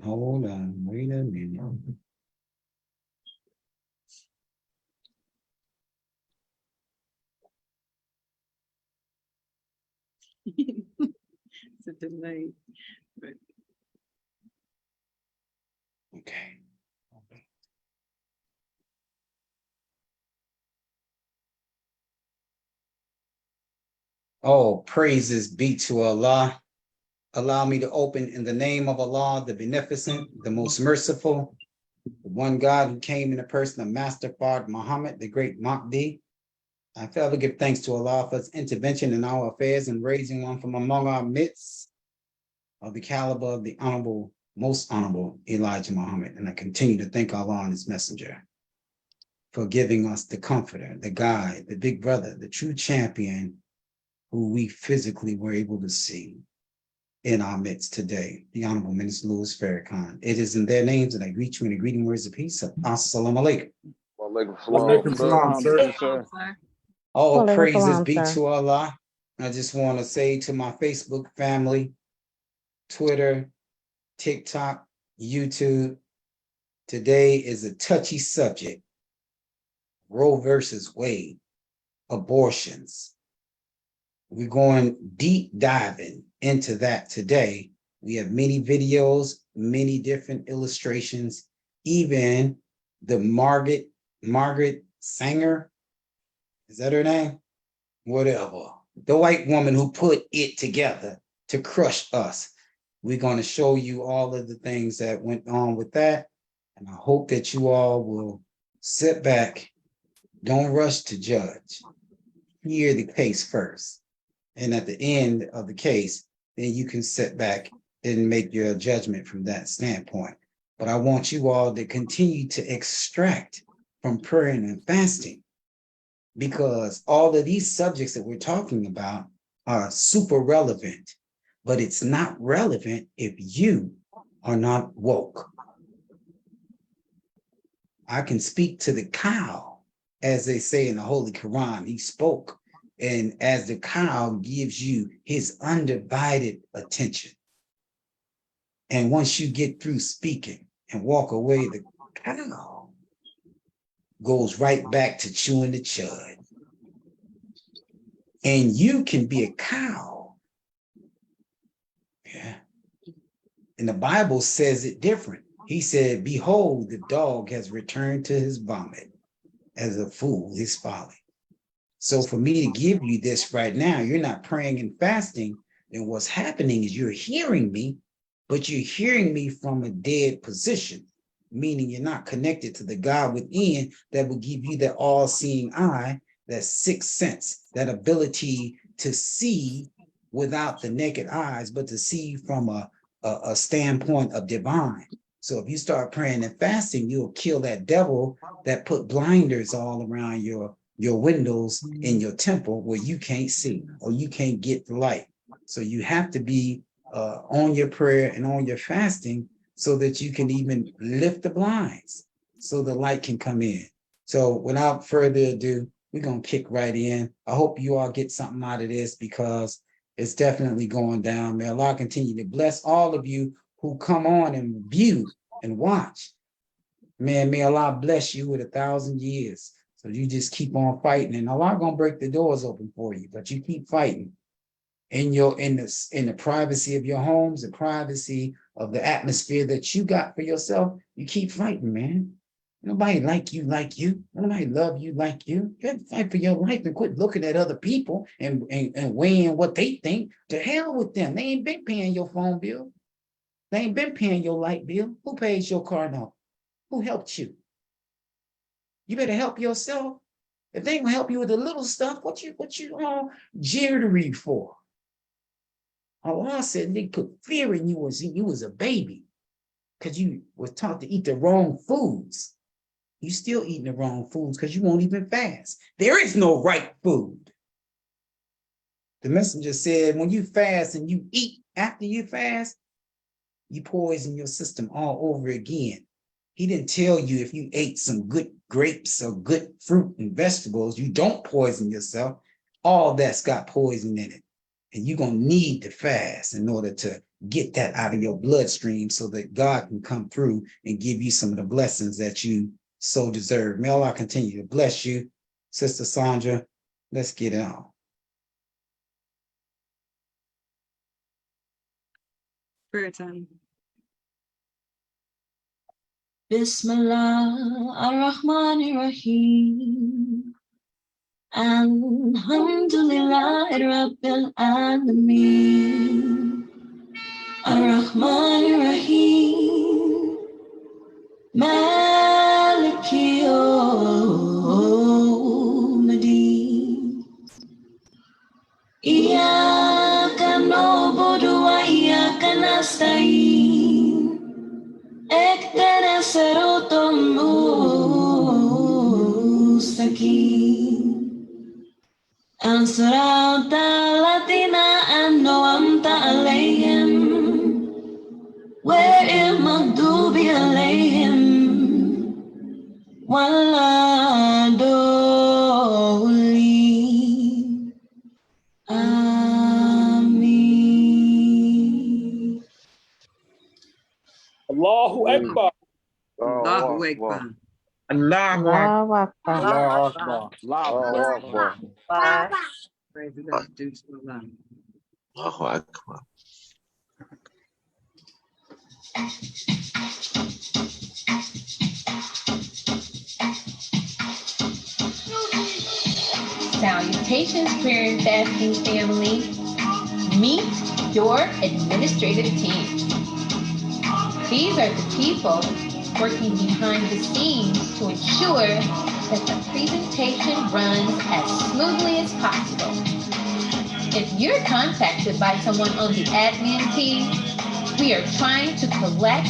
Hold on, wait a minute. It's a delay. But Okay. Oh, praises be to Allah. Allow me to open in the name of Allah, the beneficent, the most merciful, the one God who came in the person of Master Fard Muhammad, the great Mahdi. I forever give thanks to Allah for his intervention in our affairs and raising one from among our midst of the caliber of the honorable, most honorable Elijah Muhammad. And I continue to thank Allah and his messenger for giving us the comforter, the guide, the big brother, the true champion who we physically were able to see in our midst today, the Honorable Minister Louis Farrakhan. It is in their names that I greet you in the greeting words of peace. Assalamu alaikum. Walaikum salam, sir. All Walaikum praises salam, be sir. to Allah. I just want to say to my Facebook family, Twitter, TikTok, YouTube, today is a touchy subject. Roe versus Wade, abortions. We're going deep diving into that today. We have many videos, many different illustrations, even the Margaret Sanger, is that her name? Whatever. The white woman who put it together to crush us. We're going to show you all of the things that went on with that. And I hope that you all will sit back, don't rush to judge, hear the case first. And at the end of the case, then you can sit back and make your judgment from that standpoint. But I want you all to continue to extract from prayer and fasting, because all of these subjects that we're talking about are super relevant, but it's not relevant if you are not woke. I can speak to the cow, as they say in the Holy Quran. He spoke, and as the cow gives you his undivided attention. And once you get through speaking and walk away, the cow goes right back to chewing the cud. And you can be a cow. Yeah. And the Bible says it different. He said, behold, the dog has returned to his vomit as a fool, his folly. So for me to give you this right now, you're not praying and fasting. And what's happening is you're hearing me, but you're hearing me from a dead position, meaning you're not connected to the God within that will give you that all-seeing eye, that sixth sense, that ability to see without the naked eyes, but to see from a standpoint of divine. So if you start praying and fasting, you'll kill that devil that put blinders all around your windows in your temple where you can't see or you can't get the light. So you have to be on your prayer and on your fasting so that you can even lift the blinds so the light can come in. So without further ado, we're going to kick right in. I hope you all get something out of this, because it's definitely going down. May Allah continue to bless all of you who come on and view and watch. Man, may Allah bless you with 1,000 years. So you just keep on fighting, and Allah gonna break the doors open for you, but you keep fighting in the privacy of your homes, the privacy of the atmosphere that you got for yourself. You keep fighting, man. Nobody like you. Nobody love you like you. You have to fight for your life and quit looking at other people and weighing what they think. To hell with them. They ain't been paying your phone bill. They ain't been paying your light bill. Who pays your car note? Who helped you? You better help yourself. If they ain't gonna help you with the little stuff, what you jittery for? Allah said they put fear in you as you was a baby, because you was taught to eat the wrong foods. You still eating the wrong foods because you won't even fast. There is no right food. The messenger said, when you fast and you eat after you fast, you poison your system all over again. He didn't tell you if you ate some good grapes or good fruit and vegetables, you don't poison yourself. All that's got poison in it. And you're going to need to fast in order to get that out of your bloodstream so that God can come through and give you some of the blessings that you so deserve. May Allah continue to bless you, Sister Sandra. Let's get it on. Prayer time. Bismillah ar-Rahman ar-Rahim. Alhamdulillah Rabbil Alameen. Ar-Rahman ar-Rahim. Maliki yawmiddin. Iyyaka na'budu wa iyyaka nasta'in. اهدنا الصراط المستقيم صراط الذين أنعمت عليهم غير المغضوب عليهم ولا الضالين آمين. Allahu Akbar. Allahu Akbar. Allahu Akbar. Allahu Akbar. Allahu Akbar. Praise God. Do to Allah. Allahu Akbar. Salutations, prayer and fasting family. Meet your administrative team. These are the people working behind the scenes to ensure that the presentation runs as smoothly as possible. If you're contacted by someone on the admin team, we are trying to collect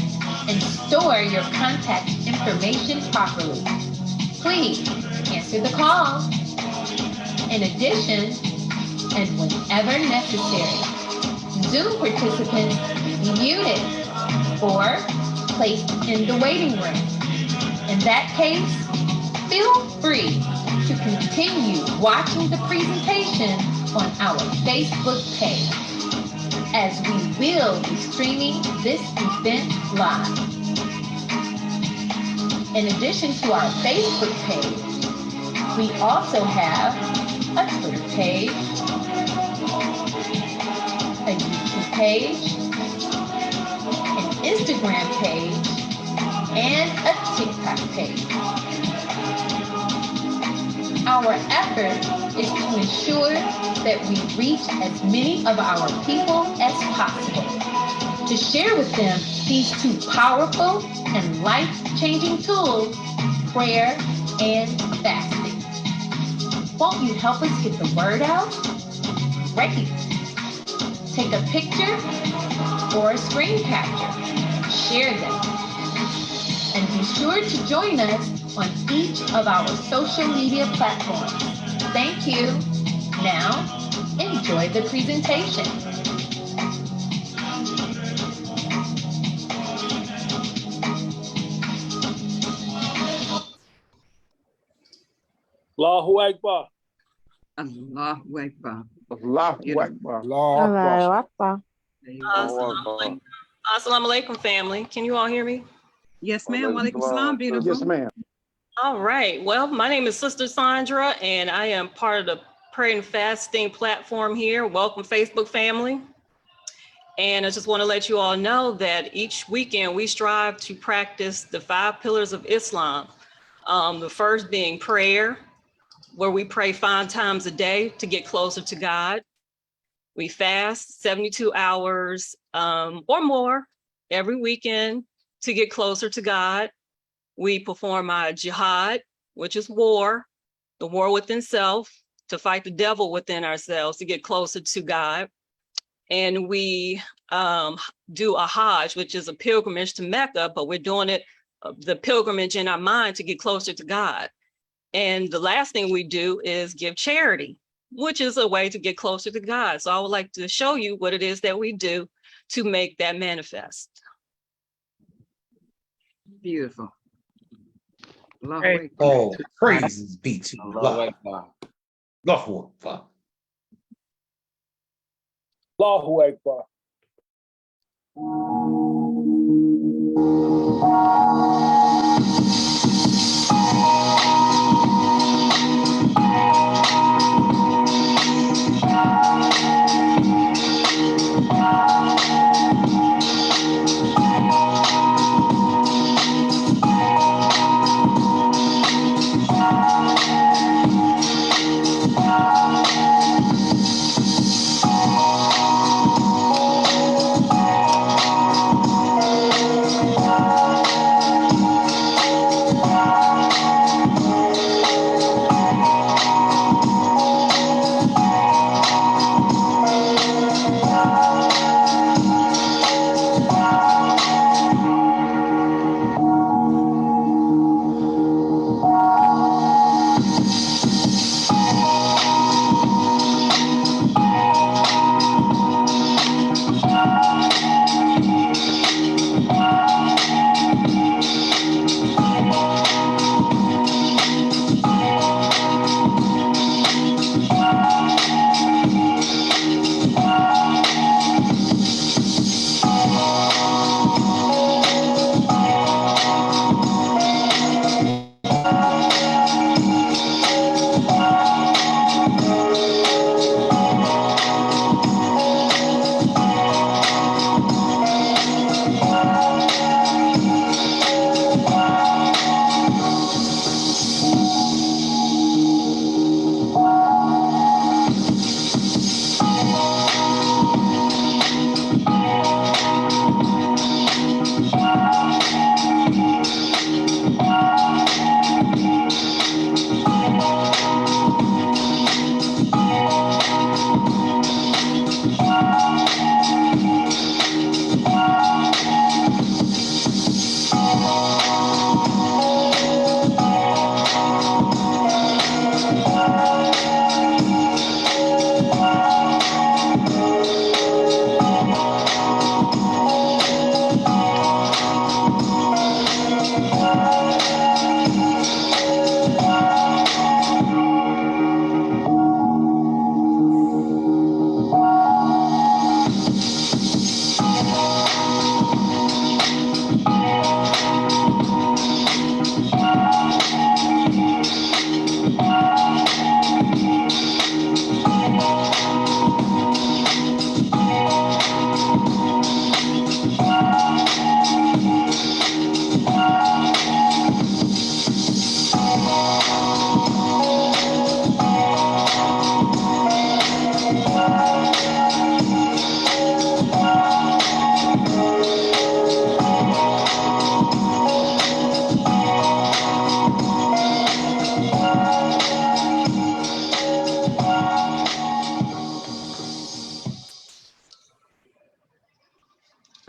and store your contact information properly. Please answer the call. In addition, and whenever necessary, Zoom participants may be muted or placed in the waiting room. In that case, feel free to continue watching the presentation on our Facebook page, as we will be streaming this event live. In addition to our Facebook page, we also have a Twitter page, a YouTube page, an Instagram page, and a TikTok page. Our effort is to ensure that we reach as many of our people as possible, to share with them these two powerful and life-changing tools, prayer and fasting. Won't you help us get the word out? Great. Take a picture or a screen capture. Share them. And be sure to join us on each of our social media platforms. Thank you. Now, enjoy the presentation. Allahu Akbar. Allahu Akbar. Allahu Akbar. Allahu Akbar. Assalamu alaikum, family. Can you all hear me? Yes, ma'am. Walaikum salam, beautiful. Yes, ma'am. All right. Well, my name is Sister Sandra, and I am part of the Prayer and Fasting platform here. Welcome, Facebook family. And I just want to let you all know that each weekend we strive to practice the 5 pillars of Islam. The first being prayer, where we pray 5 times a day to get closer to God. We fast 72 hours or more every weekend to get closer to God. We perform our jihad, which is war, the war within self, to fight the devil within ourselves to get closer to God. And we do a Hajj, which is a pilgrimage to Mecca, but we're doing it, the pilgrimage in our mind to get closer to God. And the last thing we do is give charity, which is a way to get closer to God. So I would like to show you what it is that we do to make that manifest. Beautiful. Allahu Hey. Akbar. Oh, praises be to Allah. Allahu Akbar. Allahu Akbar.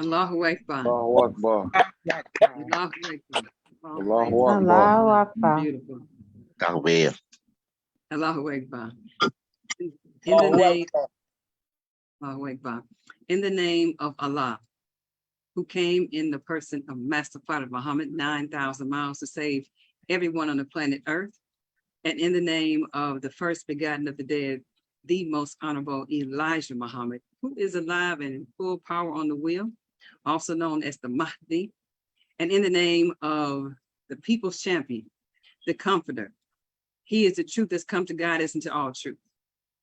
Allahu Akbar. Allahu Akbar. Allahu Akbar. Allahu Akbar. Allahu Akbar. Beautiful. Takbir. Allahu Akbar. In the name, Allahu Akbar. In the name of Allah, who came in the person of Master Prophet Muhammad 9,000 miles to save everyone on the planet Earth. And in the name of the first begotten of the dead, the most honorable Elijah Muhammad, who is alive and in full power on the wheel, also known as the Mahdi. And in the name of the people's champion, the comforter. He is the truth that's come to guide us into all truth.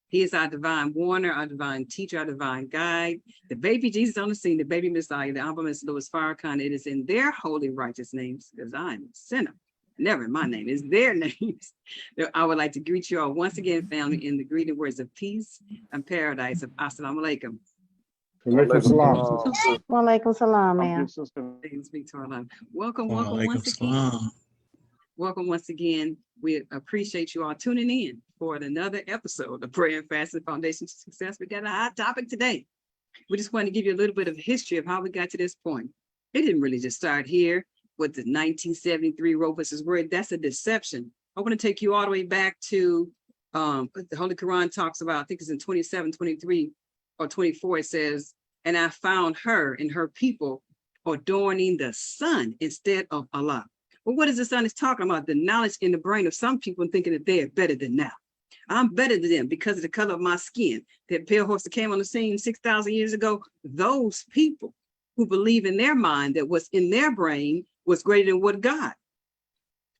He is our divine warner, our divine teacher, our divine guide, the baby Jesus on the scene, the baby Messiah, the Abba Miss Louis Farrakhan. It is in their holy righteous names, because I am a sinner. Never in my name, it's their names. I would like to greet you all once again, family, in the greeting words of peace and paradise of Assalamu alaikum. Alaikum salam. Wa alaikum salam, ma'am. Speak to our life. Welcome once again. Welcome once again. We appreciate you all tuning in for another episode of Prayer and Fasting Foundation to Success. We got a hot topic today. We just want to give you a little bit of history of how we got to this point. It didn't really just start here with the 1973 Roe versus Wade. That's a deception. I want to take you all the way back to the Holy Quran talks about, I think it's in 27, 23 or 24, it says, and I found her and her people adorning the sun instead of Allah. Well, what is the sun is talking about? The knowledge in the brain of some people thinking that they are better than now. I'm better than them because of the color of my skin. That pale horse that came on the scene 6,000 years ago, those people who believe in their mind that what's in their brain was greater than what God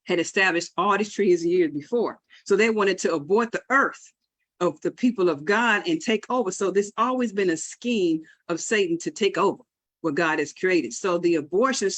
had established all these trillions of years before. So they wanted to abort the earth of the people of God and take over. So there's always been a scheme of Satan to take over what God has created. So the abortion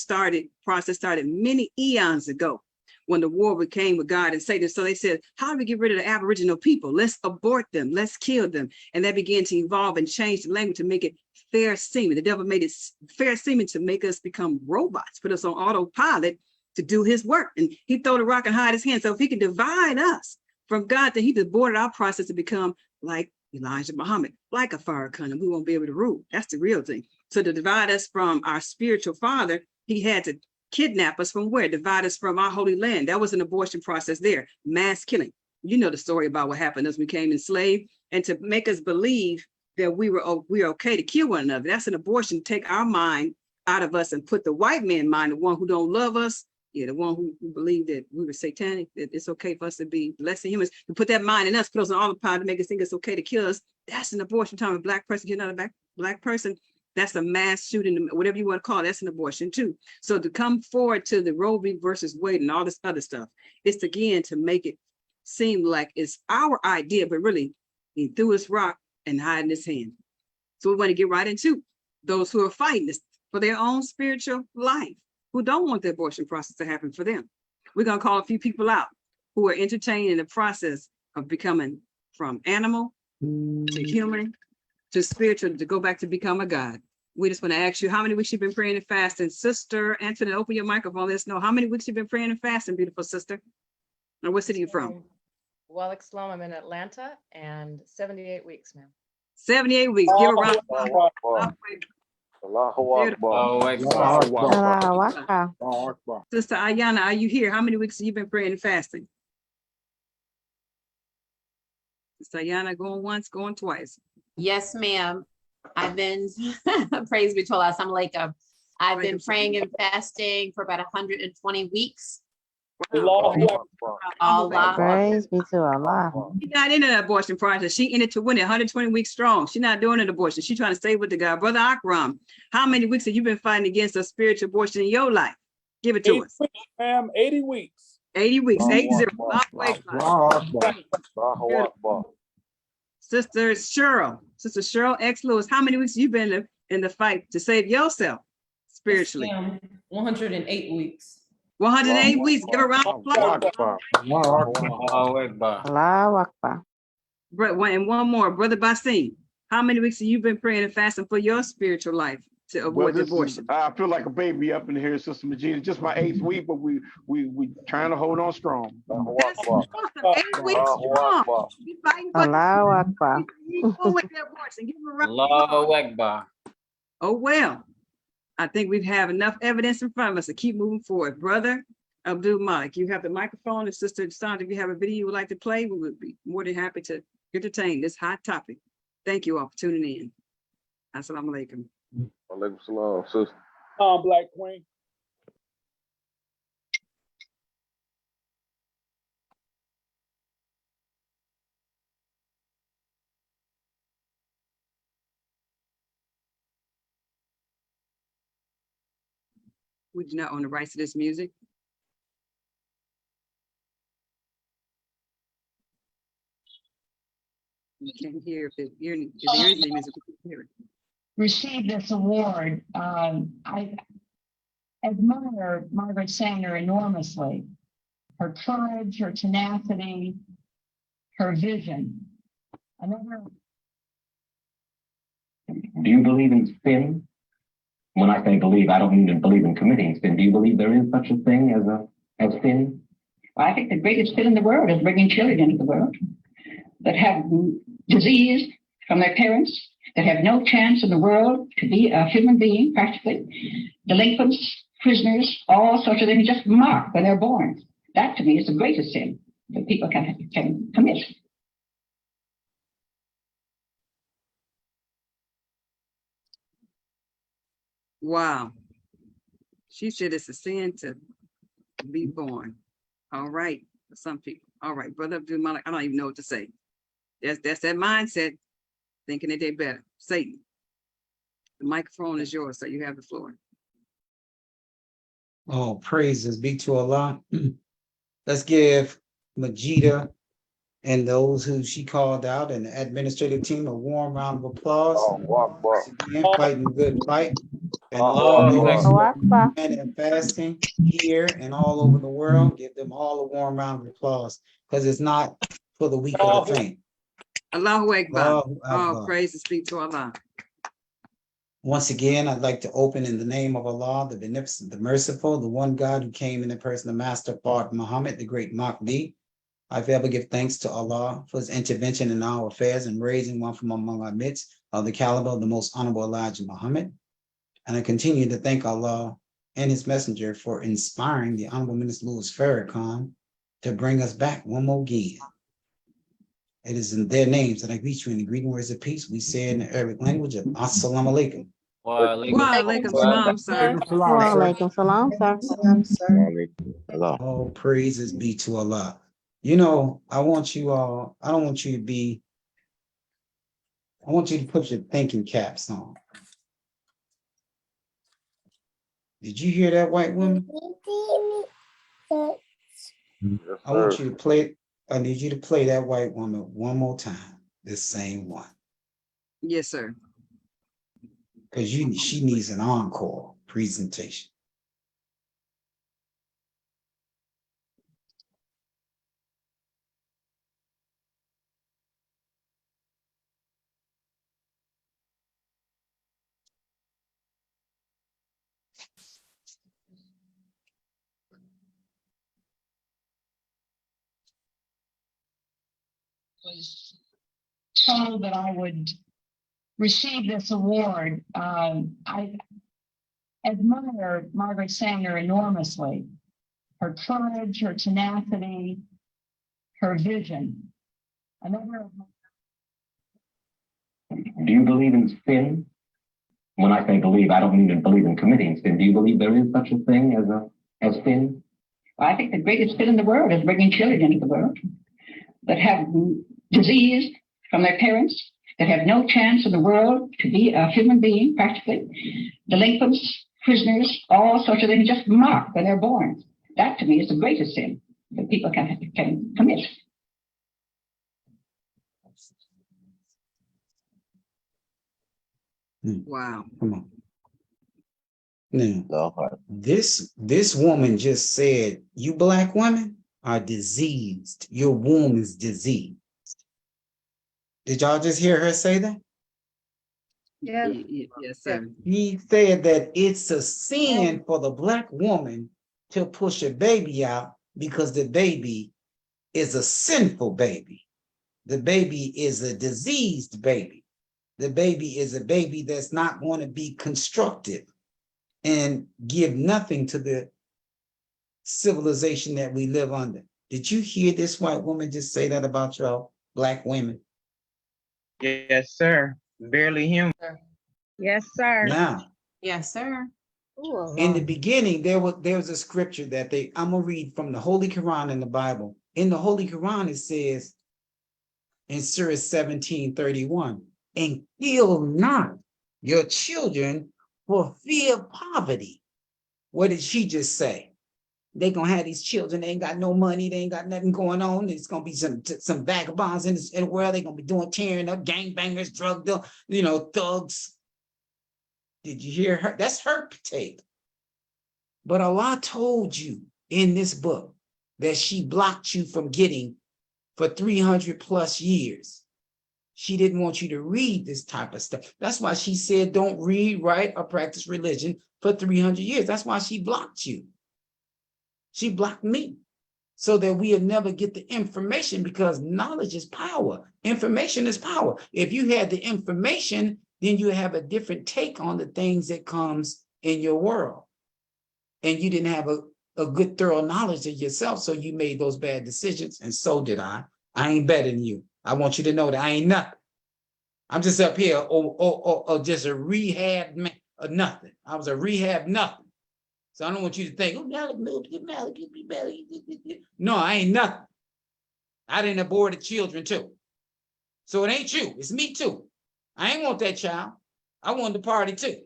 process started many eons ago when the war became with God and Satan. So they said, how do we get rid of the Aboriginal people? Let's abort them. Let's kill them. And that began to evolve and change the language to make it fair seeming. The devil made it fair seeming to make us become robots, put us on autopilot to do his work. And he throw the rock and hide his hand. So if he can divide us from God, then he aborted our process to become like Elijah Muhammad, like a Farrakhan, and we won't be able to rule. That's the real thing. So to divide us from our spiritual father, he had to kidnap us from where? Divide us from our holy land. That was an abortion process there, mass killing. You know the story about what happened as we became enslaved, and to make us believe that we're okay to kill one another. That's an abortion, take our mind out of us and put the white man mind, the one who don't love us, the one who believed that we were satanic, that it's okay for us to be less than humans, to put that mind in us, put us on all the power to make us think it's okay to kill us. That's an abortion. Time a black person killing another black person, that's a mass shooting, whatever you want to call it, that's an abortion too. So to come forward to the Roe v. versus Wade and all this other stuff, it's again to make it seem like it's our idea, but really he threw his rock and hiding his hand. So we want to get right into those who are fighting this for their own spiritual life, who don't want the abortion process to happen for them. We're going to call a few people out who are entertaining the process of becoming from animal to human to spiritual, to go back to become a God. We just want to ask you, how many weeks you've been praying and fasting? Sister Antoinette, open your microphone. Let us know how many weeks you've been praying and fasting, beautiful sister. And what city are you from? Walex Slum, I'm in Atlanta, and 78 weeks, ma'am. 78 weeks. Give a round of applause. Allahu Akbar. Allahu Akbar. Sister Ayana, are you here? How many weeks have you been praying and fasting? Sister Ayana, going once, going twice. Yes, ma'am. I've been, praise be to Allah, I've been praying and fasting for about 120 weeks. Allah. Praise be to Allah. She's not in an abortion process. She in it to win it, 120 weeks strong. She's not doing an abortion. She's trying to stay with the God. Brother Akram, how many weeks have you been fighting against a spiritual abortion in your life? Give it to us. Ma'am, 80 weeks. 80 weeks, 80. Sister Cheryl X. Lewis, how many weeks have you been in the fight to save yourself spiritually? 108 weeks. 108 weeks. Give a round of applause. Allahu Akbar. And one more, Brother Basim, how many weeks have you been praying and fasting for your spiritual life to avoid abortion? I feel like a baby up in here, Sister Magina. Just my 8th week, but we trying to hold on strong. That's awesome. 8 weeks strong. You fighting for Allahu Akbar. with the abortion. Give a round of applause. Oh well, I think we have enough evidence in front of us to keep moving forward. Brother Abdul Malik, you have the microphone, and Sister Sandra, if you have a video you would like to play, we would be more than happy to entertain this hot topic. Thank you all for tuning in. Assalamu alaikum. Alaikum salam, sister. Black Queen. We do not own the rights to this music. We can't hear if there is any music, we can hear it. Received this award. I admire Margaret Sanger enormously. Her courage, her tenacity, her vision. Do you believe in sin? When I say believe, I don't mean to believe in committing sin. Do you believe there is such a thing as sin? Well, I think the greatest sin in the world is bringing children into the world that have disease from their parents, that have no chance in the world to be a human being, practically. Delinquents, prisoners, all sorts of things just marked when they're born. That, to me, is the greatest sin that people can commit. Wow. She said it's a sin to be born. All right. For some people. All right. Brother Abdul Malik, I don't even know what to say. That's that mindset, thinking that they better. Satan. The microphone is yours, so you have the floor. Oh, praises be to Allah. Let's give Majida and those who she called out and the administrative team a warm round of applause. Once again, fighting a good fight. And all those who are praying and fasting here and all over the world, give them all a warm round of applause, because it's not for the weak or the faint. Allahu Akbar. Allahu All Akbar. praises be to Allah. Once again, I'd like to open in the name of Allah, the beneficent, the merciful, the one God who came in the person of Master Prophet Muhammad, the great Mahdi. I forever give thanks to Allah for his intervention in our affairs and raising one from among our midst of the caliber of the most honorable Elijah Muhammad. And I continue to thank Allah and his messenger for inspiring the Honorable Minister Louis Farrakhan to bring us back one more again. It is in their names that I greet you in the greeting words of peace. We say in the Arabic language of Assalamu alaikum. Wa alaikum salam, sir. Wa alaikum salam, sir. All praises be to Allah. You know, I want you all, I don't want you to be, I want you to put your thinking caps on. Did you hear that, white woman? I want you to play, I need you to play that white woman one more time, the same one. Yes, sir. Because she needs an encore presentation. Was told that I would receive this award. I admire Margaret Sanger enormously. Her courage, her tenacity, her vision. Do you believe in sin? When I say believe, I don't mean to believe in committing sin. Do you believe there is such a thing as sin? I think the greatest sin in the world is bringing children into the world that have disease from their parents, that have no chance in the world to be a human being, practically. Delinquents, prisoners, all sorts of things, just marked when they're born. That, to me, is the greatest sin that people can commit. Wow. Come on. Now, this woman just said, you black women are diseased. Your womb is diseased. Did y'all just hear her say that? Yes, sir. He said that it's a sin for the black woman to push a baby out because the baby is a sinful baby. The baby is a diseased baby. The baby is a baby that's not going to be constructive and give nothing to the civilization that we live under. Did you hear this white woman just say that about y'all black women? Yes, sir. Barely human. Yes, sir. Now, Yes, sir. in the beginning, there was a scripture that I'm gonna read from the Holy Quran in the Bible. In the Holy Quran, it says in Surah 17:31, and kill not your children for fear of poverty. What did she just say? They gonna have these children, they ain't got no money, they ain't got nothing going on. It's gonna be some vagabonds in the world. They gonna be tearing up, gangbangers, drug dealers, thugs. Did you hear her? That's her take. But Allah told you in this book that she blocked you from getting for 300 plus years. She didn't want you to read this type of stuff. That's why she said, don't read, write, or practice religion for 300 years. That's why she blocked you. She blocked me so that we'll never get the information, because knowledge is power. Information is power. If you had the information, then you have a different take on the things that comes in your world. And you didn't have a good, thorough knowledge of yourself, so you made those bad decisions, and so did I. I ain't better than you. I want you to know that I ain't nothing. I'm just up here, or just a rehab man, or nothing. I was a rehab nothing. So I don't want you to think, oh, no, I ain't nothing. I didn't abort the children too. So it ain't you, it's me too. I ain't want that child. I wanted to party too.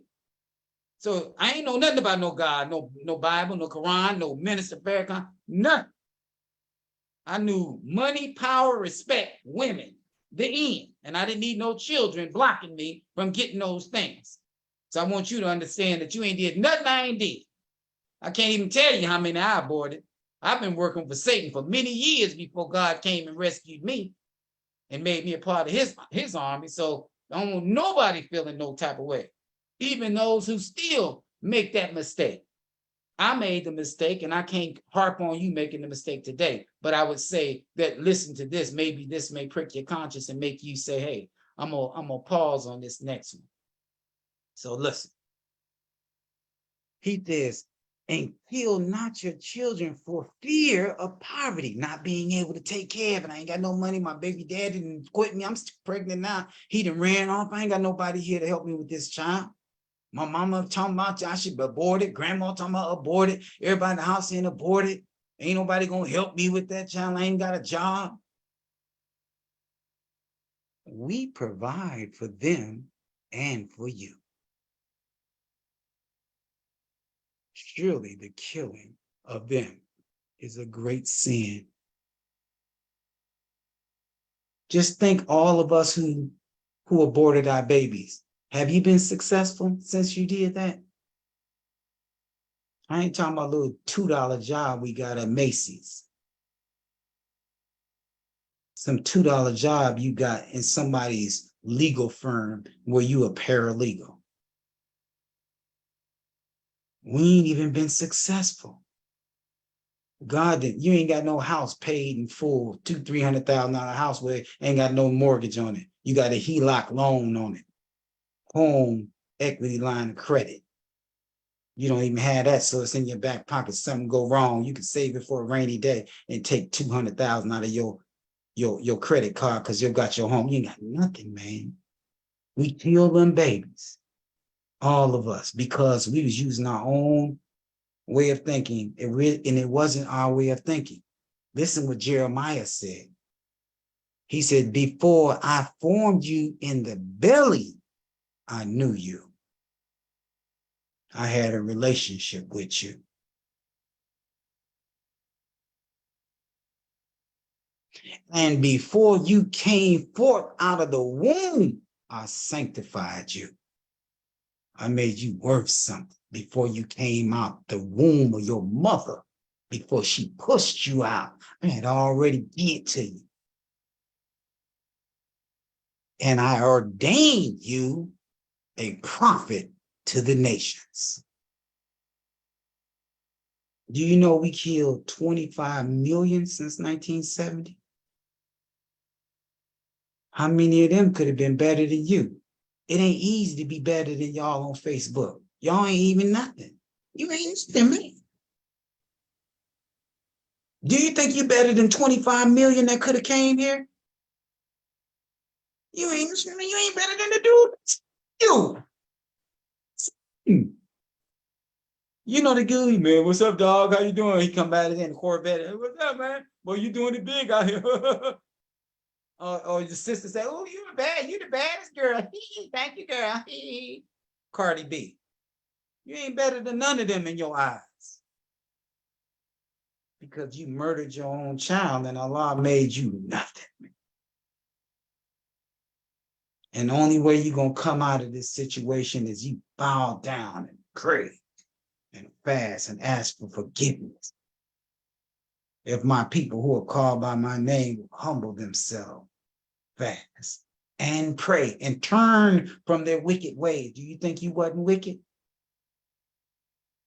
So I ain't know nothing about no God, no Bible, no Quran, no minister, Farrakhan, nothing. I knew money, power, respect, women, the end. And I didn't need no children blocking me from getting those things. So I want you to understand that you ain't did nothing I ain't did. I can't even tell you how many I aborted. I've been working for Satan for many years before God came and rescued me and made me a part of his army. So I don't want nobody feeling no type of way, even those who still make that mistake. I made the mistake, and I can't harp on you making the mistake today, but I would say that listen to this. Maybe this may prick your conscience and make you say, hey, I'm gonna pause on this next one. So listen. He says, and kill not your children for fear of poverty, not being able to take care of it. I ain't got no money. My baby dad didn't quit me. I'm still pregnant now. He done ran off. I ain't got nobody here to help me with this child. My mama talking about I should abort it. Grandma talking about abort it. Everybody in the house saying abort it. Ain't nobody gonna help me with that child. I ain't got a job. We provide for them and for you. Surely the killing of them is a great sin. Just think all of us who aborted our babies. Have you been successful since you did that? I ain't talking about a little $2 job we got at Macy's. Some $2 job you got in somebody's legal firm where you a paralegal. We ain't even been successful. God, you ain't got no house paid in full, $200,000-$300,000 house where ain't got no mortgage on it. You got a HELOC loan on it. Home equity line of credit. You don't even have that, so it's in your back pocket. Something go wrong, you can save it for a rainy day and take $200,000 out of your credit card because you got your home. You ain't got nothing, man. We kill them babies, all of us, because we was using our own way of thinking, and it wasn't our way of thinking. Listen what Jeremiah said. He said, before I formed you in the belly, I knew you. I had a relationship with you. And before you came forth out of the womb, I sanctified you. I made you worth something before you came out the womb of your mother, before she pushed you out. I had already did to you. And I ordained you a prophet to the nations. Do you know we killed 25 million since 1970? How many of them could have been better than you? It ain't easy to be better than y'all on Facebook. Y'all ain't even nothing. You ain't nothing. Do you think you're better than 25 million that could have came here? You ain't better than the dude. You know the dude, man. What's up, dog? How you doing? He come back in the Corvette. Hey, what's up, man? Well, you doing it big out here. Or your sister say, oh, you the baddest girl. Thank you, girl. Cardi B. You ain't better than none of them in your eyes. Because you murdered your own child and Allah made you nothing. And the only way you're going to come out of this situation is you bow down and pray and fast and ask for forgiveness. If my people who are called by my name will humble themselves, fast and pray and turn from their wicked ways. Do you think you wasn't wicked?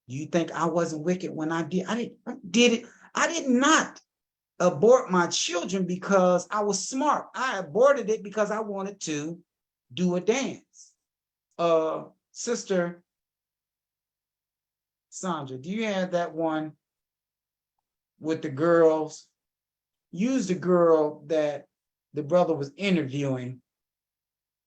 Do you think I wasn't wicked when I did? I did it. I did not abort my children because I was smart. I aborted it because I wanted to do a dance. Sister Sandra, do you have that one with the girls? Use the girl that the brother was interviewing.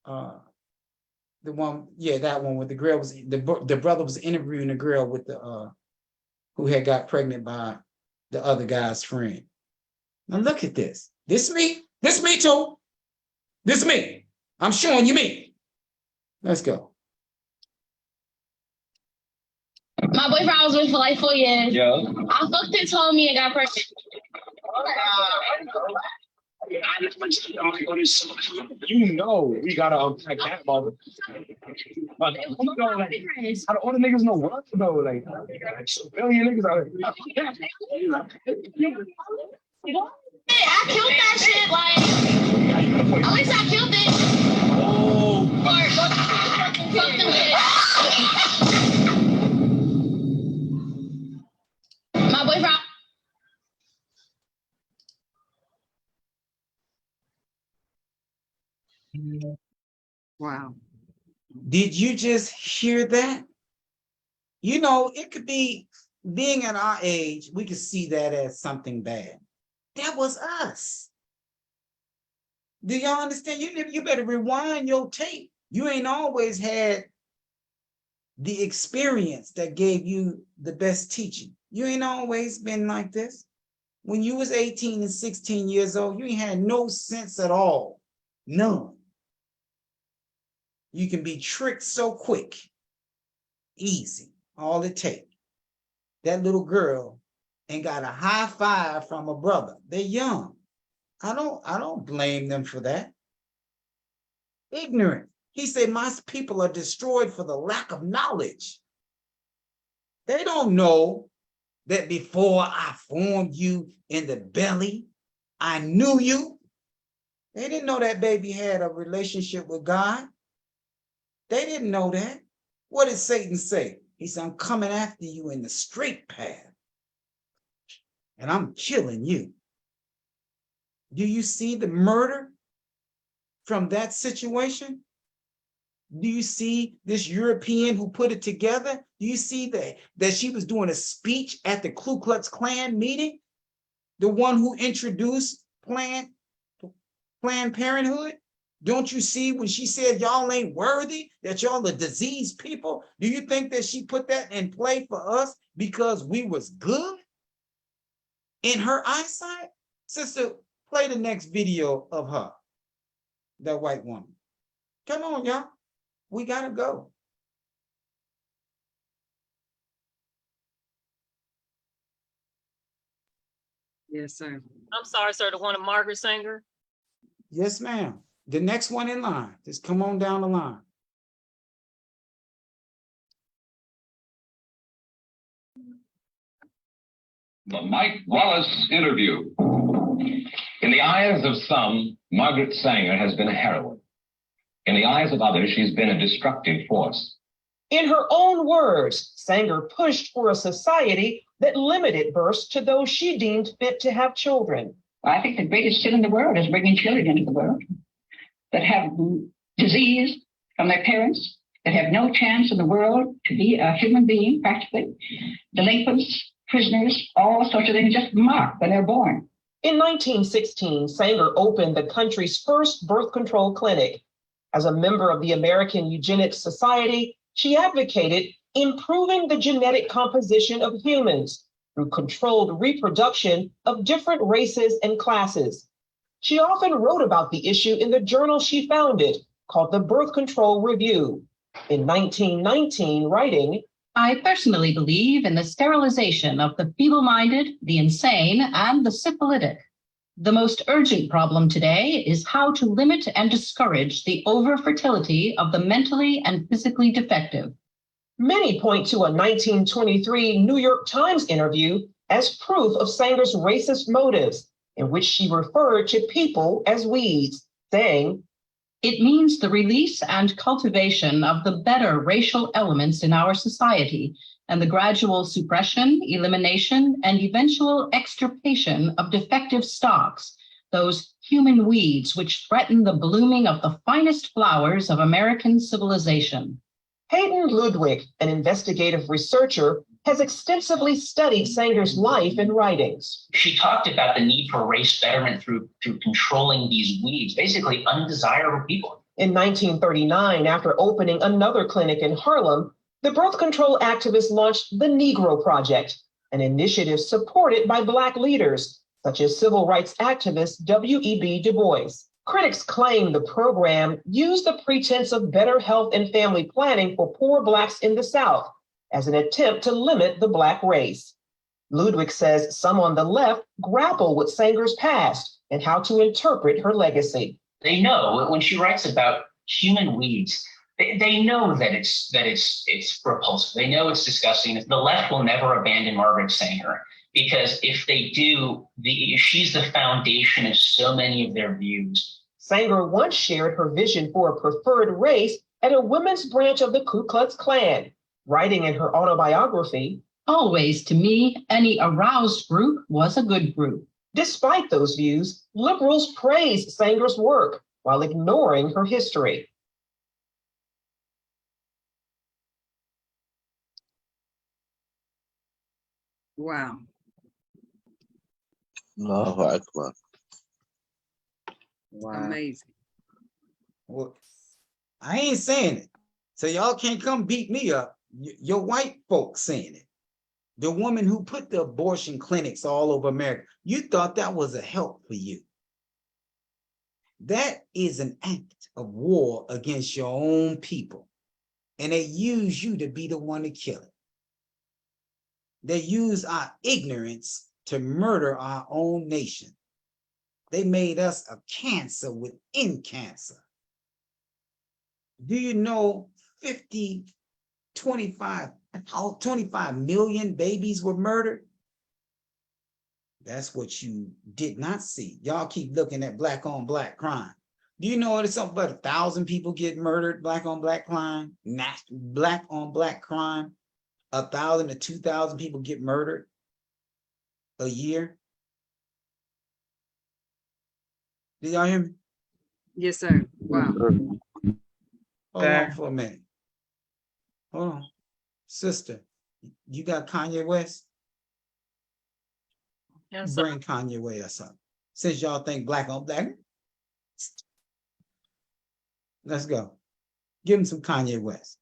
The one, yeah, that one with the girl was the brother was interviewing the girl with the who had got pregnant by the other guy's friend. Now look at this. This me too. This me. I'm showing you me. Let's go. My boyfriend I was with for like 4 years. Yeah. I fucked his homie and got pregnant. You know we gotta unpack that mother. But you know, like, how do all the niggas know what though? Like, a billion niggas out here. I killed that shit, like, at least I killed it. Oh. Fucked him with it. My boyfriend. Wow. Did you just hear that? You know, it could be being at our age, we could see that as something bad. That was us. Do y'all understand? You better rewind your tape. You ain't always had the experience that gave you the best teaching. You ain't always been like this. When you was 18 and 16 years old, you ain't had no sense at all. None. You can be tricked so quick. Easy. All it takes. That little girl ain't got a high five from a brother. They're young. I don't blame them for that. Ignorant. He said, my people are destroyed for the lack of knowledge. They don't know that before I formed you in the belly, I knew you. They didn't know that baby had a relationship with God. They didn't know that. What did Satan say? He said, I'm coming after you in the straight path. And I'm killing you. Do you see the murder from that situation? Do you see this European who put it together? Do you see that she was doing a speech at the Ku Klux Klan meeting? The one who introduced Planned Parenthood? Don't you see when she said y'all ain't worthy, that y'all are diseased people? Do you think that she put that in play for us because we was good in her eyesight? Sister, play the next video of her, that white woman. Come on, y'all. We gotta go. Yes, sir. I'm sorry, sir, the one of Margaret Sanger. Yes, ma'am. The next one in line. Just come on down the line. The Mike Wallace interview. In the eyes of some, Margaret Sanger has been a heroine. In the eyes of others, she's been a destructive force. In her own words, Sanger pushed for a society that limited births to those she deemed fit to have children. I think the greatest sin in the world is bringing children into the world that have disease from their parents, that have no chance in the world to be a human being, practically. Delinquents, prisoners, all sorts of things just marked when they're born. In 1916, Sanger opened the country's first birth control clinic. As a member of the American Eugenics Society, she advocated improving the genetic composition of humans through controlled reproduction of different races and classes. She often wrote about the issue in the journal she founded, called the Birth Control Review. In 1919, writing, I personally believe in the sterilization of the feeble-minded, the insane, and the syphilitic. The most urgent problem today is how to limit and discourage the over-fertility of the mentally and physically defective. Many point to a 1923 New York Times interview as proof of Sanger's racist motives, in which she referred to people as weeds, saying, it means the release and cultivation of the better racial elements in our society and the gradual suppression, elimination, and eventual extirpation of defective stocks, those human weeds which threaten the blooming of the finest flowers of American civilization. Hayden Ludwig, an investigative researcher, has extensively studied Sanger's life and writings. She talked about the need for race betterment through controlling these weeds, basically undesirable people. In 1939, after opening another clinic in Harlem, the birth control activist launched the Negro Project, an initiative supported by Black leaders, such as civil rights activist W.E.B. Du Bois. Critics claim the program used the pretense of better health and family planning for poor Blacks in the South as an attempt to limit the Black race. Ludwig says some on the left grapple with Sanger's past and how to interpret her legacy. They know when she writes about human weeds, they know that it's repulsive. They know it's disgusting. The left will never abandon Margaret Sanger, because if they do, she's the foundation of so many of their views. Sanger once shared her vision for a preferred race at a women's branch of the Ku Klux Klan, writing in her autobiography, "Always, to me, any aroused group was a good group." Despite those views, liberals praised Sanger's work while ignoring her history. Wow. Allahu Akbar. Wow. Amazing. Well, I ain't saying it. So y'all can't come beat me up. Your white folks saying it. The woman who put the abortion clinics all over America, you thought that was a help for you. That is an act of war against your own people. And they use you to be the one to kill it. They use our ignorance to murder our own nation. They made us a cancer within cancer. Do you know 25 million babies were murdered? That's what you did not see. Y'all keep looking at black on black crime. Do you know it's something but 1,000 people get murdered, black on black crime, black on black crime? 1,000 to 2,000 people get murdered a year. Did y'all hear me? Yes, sir. Wow. Hold on for a minute. Hold on. Sister, you got Kanye West? Yes, Bring Kanye West or something. Since y'all think black on black. Let's go. Give him some Kanye West.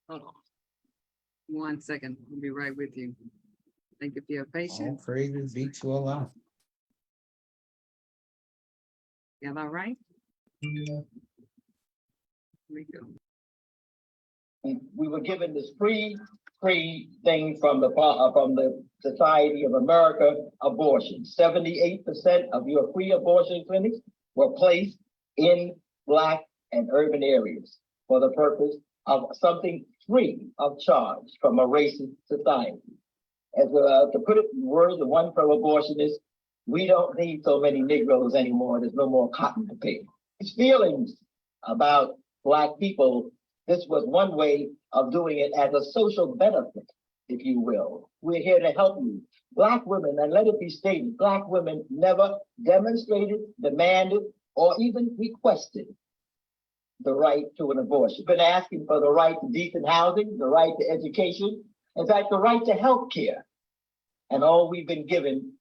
Hold on. 1 second. I'll be right with you. Thank you for your All patience. praises be to Allah. Got all right? Here we go. We were given this free thing from the Society of America abortion. 78% of your free abortion clinics were placed in Black and urban areas for the purpose of something free of charge from a racist society. As to put it in words of one pro-abortionist, we don't need so many Negroes anymore. There's no more cotton to pick. His feelings about Black people, this was one way of doing it as a social benefit, if you will. We're here to help you. Black women, and let it be stated, Black women never demonstrated, demanded, or even requested the right to an abortion. Been asking for the right to decent housing, the right to education, in fact, the right to health care. And all we've been given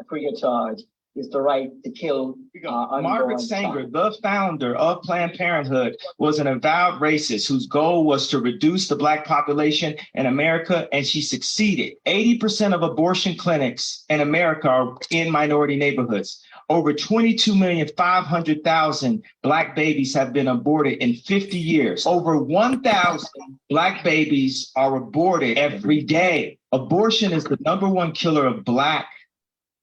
free of charge is the right to kill Margaret Sanger, the founder of Planned Parenthood, was an avowed racist whose goal was to reduce the Black population in America, and she succeeded. 80% of abortion clinics in America are in minority neighborhoods. Over 22,500,000 Black babies have been aborted in 50 years. Over 1,000 Black babies are aborted every day. Abortion is the #1 killer of Black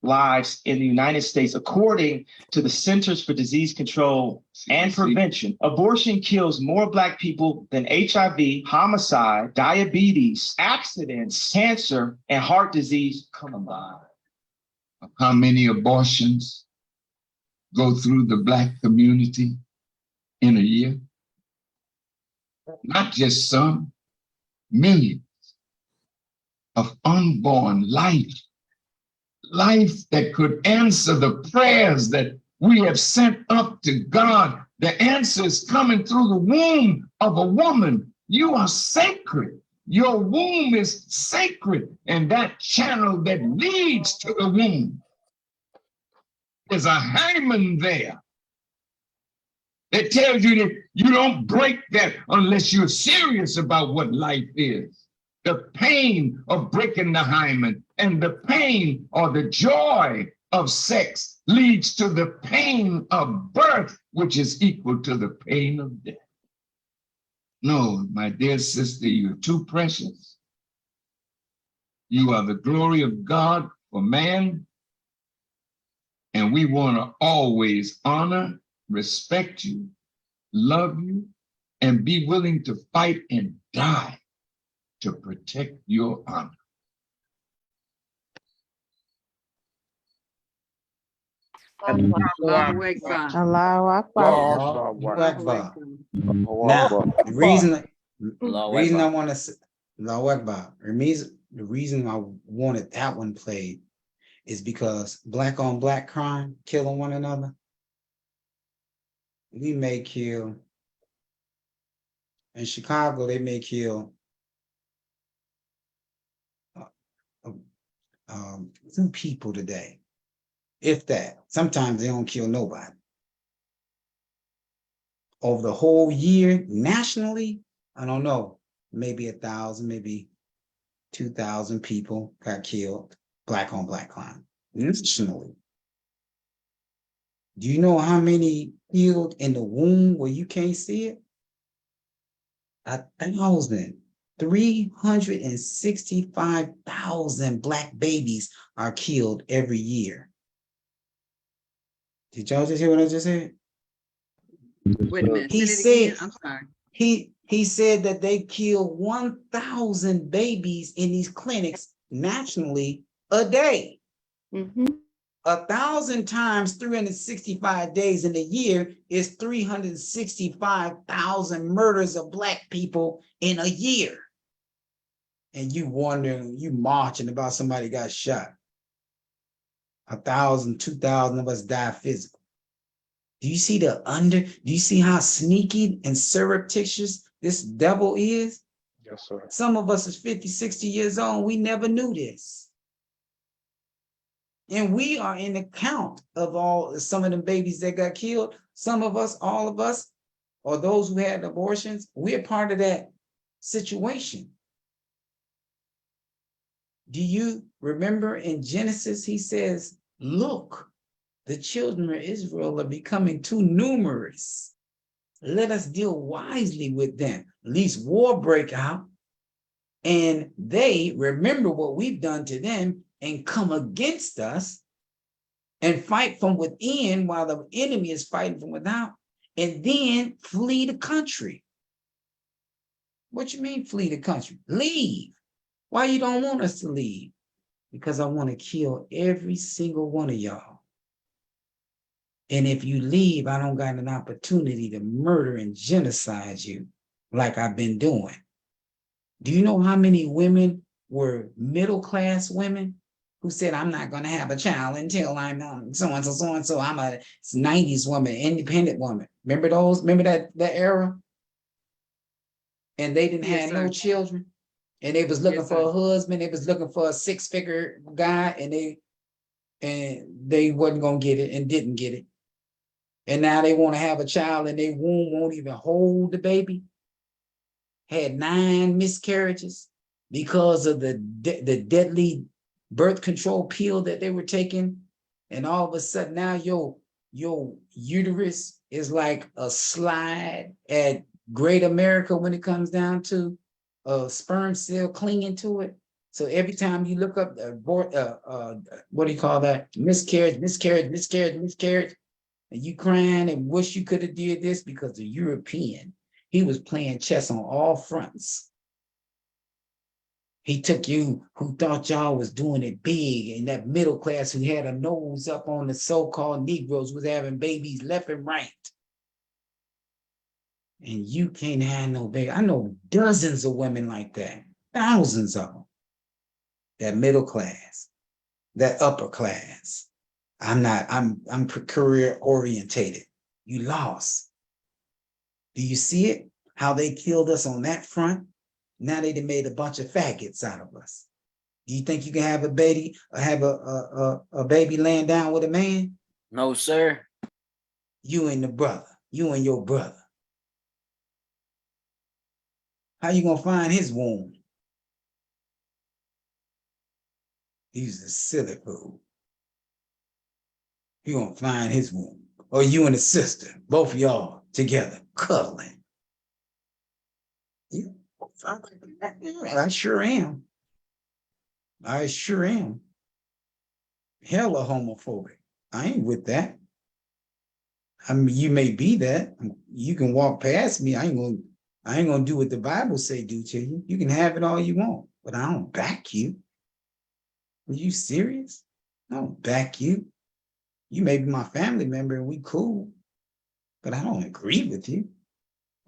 lives in the United States, according to the Centers for Disease Control and Prevention. Abortion kills more Black people than HIV, homicide, diabetes, accidents, cancer, and heart disease combined. How many abortions go through the Black community in a year? Not just some, millions of unborn life that could answer the prayers that we have sent up to God. The answer is coming through the womb of a woman. You are sacred. Your womb is sacred, and that channel that leads to the womb is a hymen there that tells you that you don't break that unless you're serious about what life is. The pain of breaking the hymen and the pain or the joy of sex leads to the pain of birth, which is equal to the pain of death. No, my dear sister, you're too precious. You are the glory of God for man. And we want to always honor, respect you, love you, and be willing to fight and die to protect your honor. Allahu Akbar. Allahu Akbar. Allahu Akbar. Now, the reason I want to say Allahu Akbar, the reason I wanted that one played is because black on black crime, killing one another, we may kill, in Chicago, they may kill 2 people today, if that. Sometimes they don't kill nobody. Over the whole year, nationally, I don't know, maybe 1,000, maybe 2,000 people got killed, black on black crime, nationally. Do you know how many killed in the womb where you can't see it? 1,000. 365,000 black babies are killed every year. Did y'all just hear what I just said? Wait a minute. He Say it again. said, I'm sorry. he said that they kill 1,000 babies in these clinics nationally a day. 1,000 times 365 days in a year is 365,000 murders of black people in a year. And you wondering, you marching about somebody got shot. 1,000, 2,000 of us die physically. Do you see do you see how sneaky and surreptitious this devil is? Yes, sir. Some of us is 50, 60 years old. We never knew this. And we are in the count of some of them babies that got killed. Some of us, all of us, or those who had abortions, we're part of that situation. Do you remember in Genesis, he says, look, the children of Israel are becoming too numerous. Let us deal wisely with them. At least war break out. And they remember what we've done to them and come against us and fight from within while the enemy is fighting from without, and then flee the country. What you mean flee the country? Leave. Why you don't want us to leave? Because I want to kill every single one of y'all. And if you leave, I don't got an opportunity to murder and genocide you like I've been doing. Do you know how many women were middle-class women who said, I'm not going to have a child until I'm so-and-so, so-and-so. I'm a 90s woman, independent woman. Remember those? Remember that era? And they didn't have no children. And they was looking for a husband. They was looking for a 6-figure guy, and they wasn't going to get it and didn't get it. And now they want to have a child and their womb won't even hold the baby. Had 9 miscarriages because of the deadly birth control pill that they were taking. And all of a sudden now your uterus is like a slide at Great America when it comes down to a sperm cell clinging to it. So every time you look up what do you call that? Miscarriage, and you crying and wish you could have did this because the European, he was playing chess on all fronts. He took you who thought y'all was doing it big, and that middle class who had a nose up on the so-called Negroes was having babies left and right. And you can't have no baby. I know dozens of women like that, thousands of them. That middle class, that upper class. I'm career orientated. You lost. Do you see it? How they killed us on that front? Now they done made a bunch of faggots out of us. Do you think you can have a baby or have a baby laying down with a man? No, sir. You and your brother. How you gonna find his womb? He's a silly fool. He gonna find his womb. Or you and a sister, both of y'all together, cuddling. Yeah, I sure am. I sure am. Hella homophobic. I ain't with that. I mean, you may be that. You can walk past me. I ain't gonna do what the Bible say do to you. You can have it all you want, but I don't back you. Are you serious? I don't back you. You may be my family member and we cool, but I don't agree with you.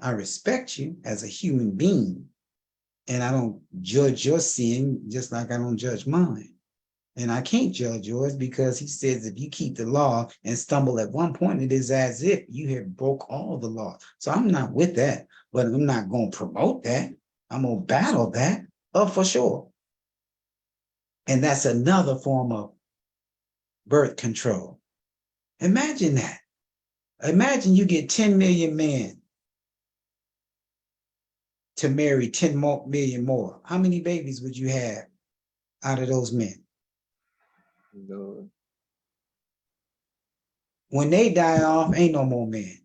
I respect you as a human being, and I don't judge your sin just like I don't judge mine. And I can't judge yours because he says if you keep the law and stumble at one point, it is as if you have broke all the law. So I'm not with that, but I'm not going to promote that. I'm going to battle that for sure. And that's another form of birth control. Imagine that. Imagine you get 10 million men to marry 10 million more. How many babies would you have out of those men? No. When they die off, ain't no more men.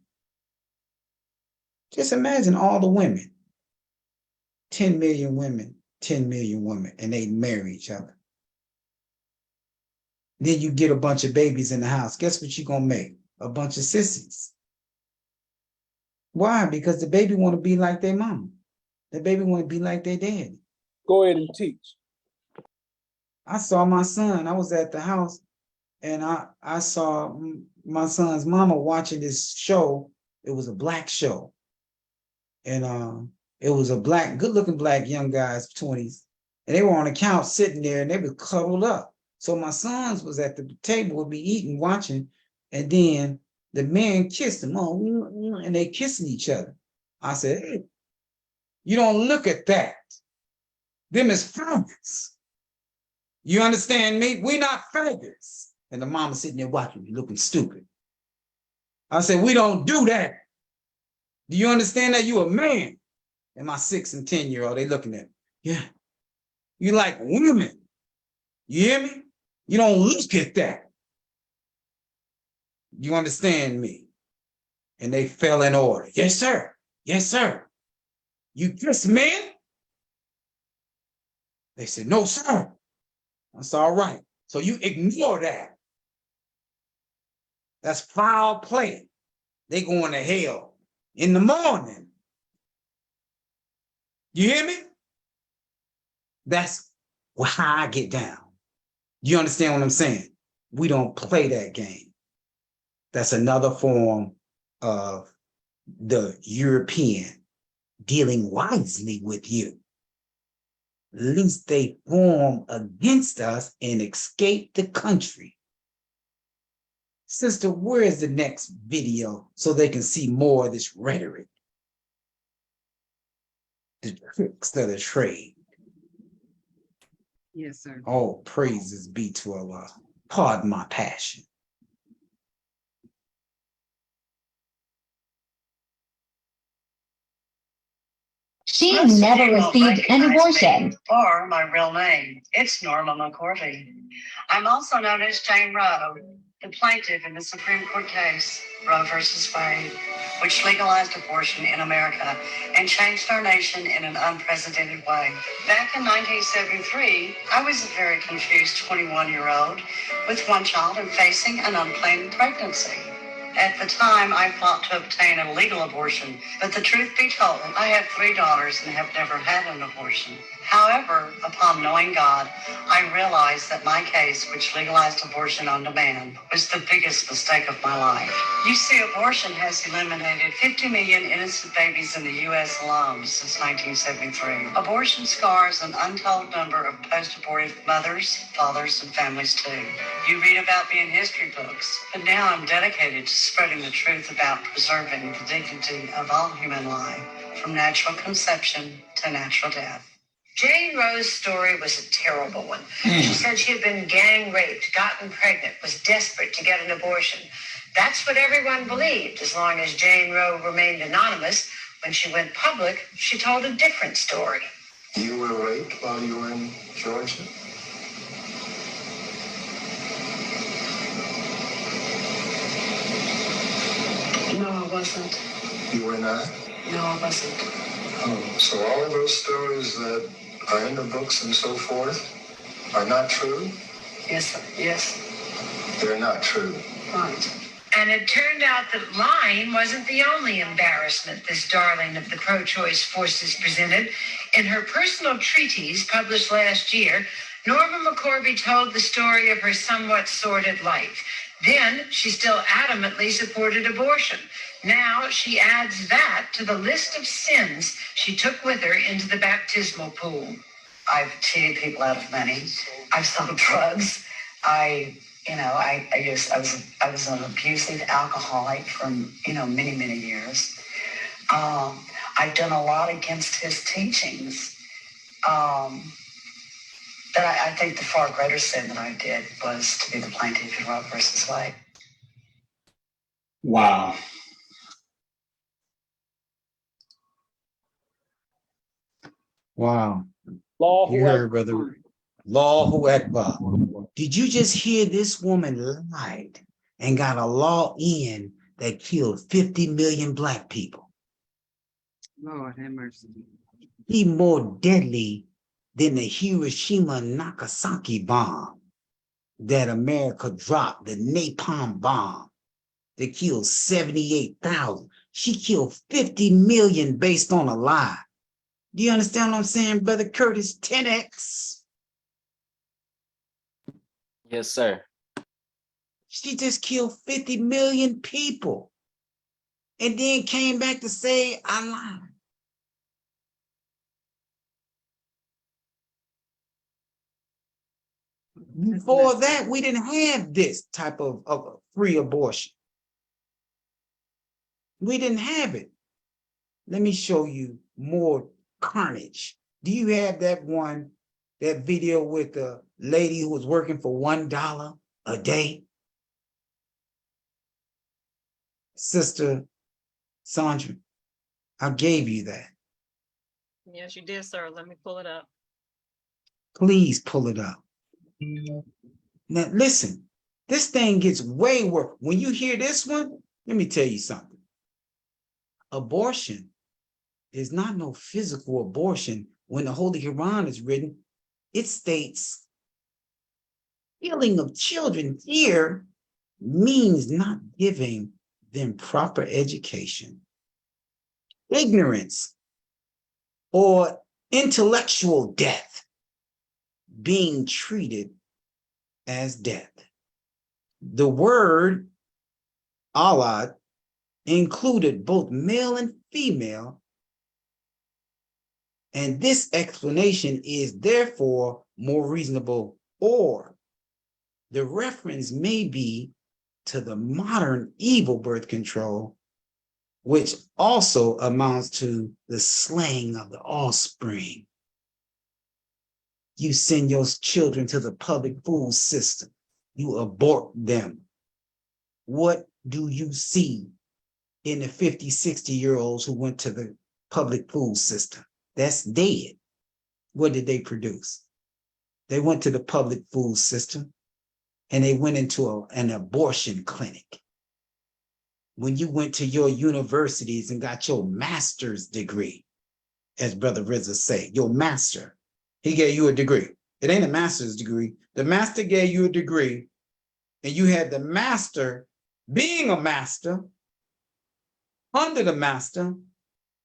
Just imagine all the women. 10 million women, 10 million women, and they marry each other. Then you get a bunch of babies in the house. Guess what you're going to make? A bunch of sissies. Why? Because the baby want to be like their mom. The baby want to be like their daddy. Go ahead and teach. I saw my son. I was at the house, and I saw my son's mama watching this show. It was a black show. And it was a black, good-looking black young guys, 20s. And they were on the couch sitting there, and they were cuddled up. So my sons was at the table with me eating, watching, and then the man kissed them, and they kissing each other. I said, hey, you don't look at that. Them is faggots. You understand me? We not faggots. And the mama sitting there watching me, looking stupid. I said, we don't do that. Do you understand that you a man? And my 6 and 10-year-old, they looking at me. Yeah. You like women. You hear me? You don't look at that. You understand me? And they fell in order. Yes, sir. Yes, sir. You kiss men? They said, no, sir. That's all right. So you ignore that. That's foul play. They going to hell in the morning. You hear me? That's how I get down. You understand what I'm saying? We don't play that game. That's another form of the European dealing wisely with you. Least they form against us and escape the country. Sister, where is the next video so they can see more of this rhetoric? The tricks of the trade. Yes, sir. All praises be to Allah. Pardon my passion. She never received an abortion. Or my real name. It's Norma McCorvey. I'm also known as Jane Roe, the plaintiff in the Supreme Court case, Roe versus Wade, which legalized abortion in America and changed our nation in an unprecedented way. Back in 1973, I was a very confused 21-year-old with one child and facing an unplanned pregnancy. At the time, I fought to obtain a legal abortion, but the truth be told, I have 3 daughters and have never had an abortion. However, upon knowing God, I realized that my case, which legalized abortion on demand, was the biggest mistake of my life. You see, abortion has eliminated 50 million innocent babies in the U.S. alone since 1973. Abortion scars an untold number of post-abortive mothers, fathers, and families too. You read about me in history books, but now I'm dedicated to spreading the truth about preserving the dignity of all human life, from natural conception to natural death. Jane Roe's story was a terrible one. She said she had been gang raped, gotten pregnant, was desperate to get an abortion. That's what everyone believed, as long as Jane Roe remained anonymous. When she went public, she told a different story. You were raped while you were in Georgia? No, I wasn't. You were not? No, I wasn't. Oh, so all those stories that are in the books and so forth are not true? Yes, yes. They're not true. Right. And it turned out that lying wasn't the only embarrassment this darling of the pro-choice forces presented. In her personal treatise published last year, Norma McCorvey told the story of her somewhat sordid life. Then she still adamantly supported abortion. Now she adds that to the list of sins she took with her into the baptismal pool. I've cheated people out of money. I've sold drugs. I was an abusive alcoholic for, many, many years. I've done a lot against his teachings. But I think the far greater sin that I did was to be the plaintiff in Roe versus Wade. Wow. Wow. You heard, brother. Allahu Akbar. Did you just hear this woman lied and got a law in that killed 50 million black people? Lord have mercy. He more deadly than the Hiroshima and Nagasaki bomb that America dropped, the napalm bomb that killed 78,000. She killed 50 million based on a lie. Do you understand what I'm saying, Brother Curtis? 10X. Yes, sir. She just killed 50 million people and then came back to say, I lied. Before that, we didn't have this type of free abortion. We didn't have it. Let me show you more carnage. Do you have that video with the lady who was working for $1 a day? Sister Sandra, I gave you that. Yes, you did, sir. Let me pull it up. Please pull it up. Now, listen, this thing gets way worse. When you hear this one, let me tell you something. Abortion is not no physical abortion. When the Holy Quran is written, it states killing of children here means not giving them proper education, ignorance, or intellectual death being treated as death. The word Allah included both male and female, and this explanation is therefore more reasonable, or the reference may be to the modern evil birth control, which also amounts to the slaying of the offspring. You send your children to the public food system. You abort them. What do you see in the 50, 60-year-olds who went to the public food system? That's dead. What did they produce? They went to the public food system and they went into an abortion clinic. When you went to your universities and got your master's degree, as Brother Rizza say, your master, he gave you a degree. It ain't a master's degree. The master gave you a degree, and you had the master being a master under the master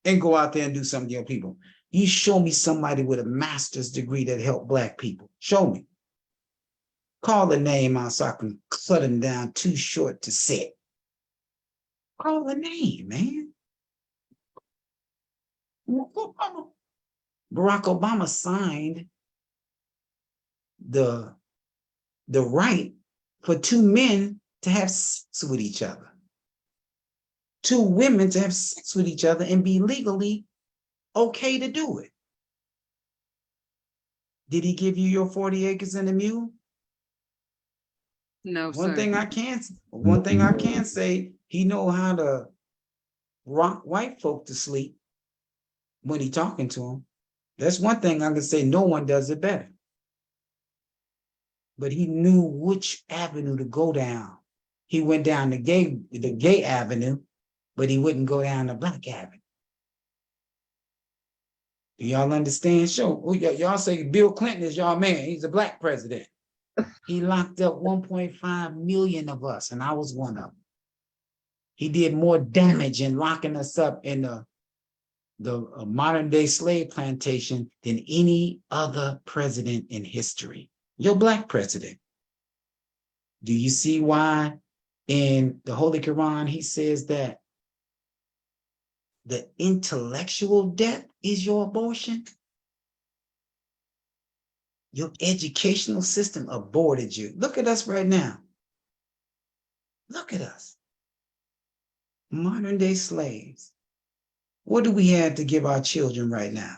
and go out there and do something to your people. You show me somebody with a master's degree that helped black people. Show me. Call the name out so I can cut him down too short to say. Call the name, man. Barack Obama signed the right for two men to have sex with each other, two women to have sex with each other and be legally okay to do it. Did he give you your 40 acres and a mule? No, One sir. thing I can say, he know how to rock white folk to sleep when he talking to them. That's one thing I can say, no one does it better. But he knew which avenue to go down. He went down the gay avenue but he wouldn't go down the Black Avenue. Do y'all understand? Sure. Y'all say Bill Clinton is y'all man. He's a Black president. He locked up 1.5 million of us, and I was one of them. He did more damage in locking us up in the modern day slave plantation than any other president in history. Your Black president. Do you see why in the Holy Quran he says that the intellectual death is your abortion? Your educational system aborted you. Look at us right now. Look at us. Modern day slaves. What do we have to give our children right now?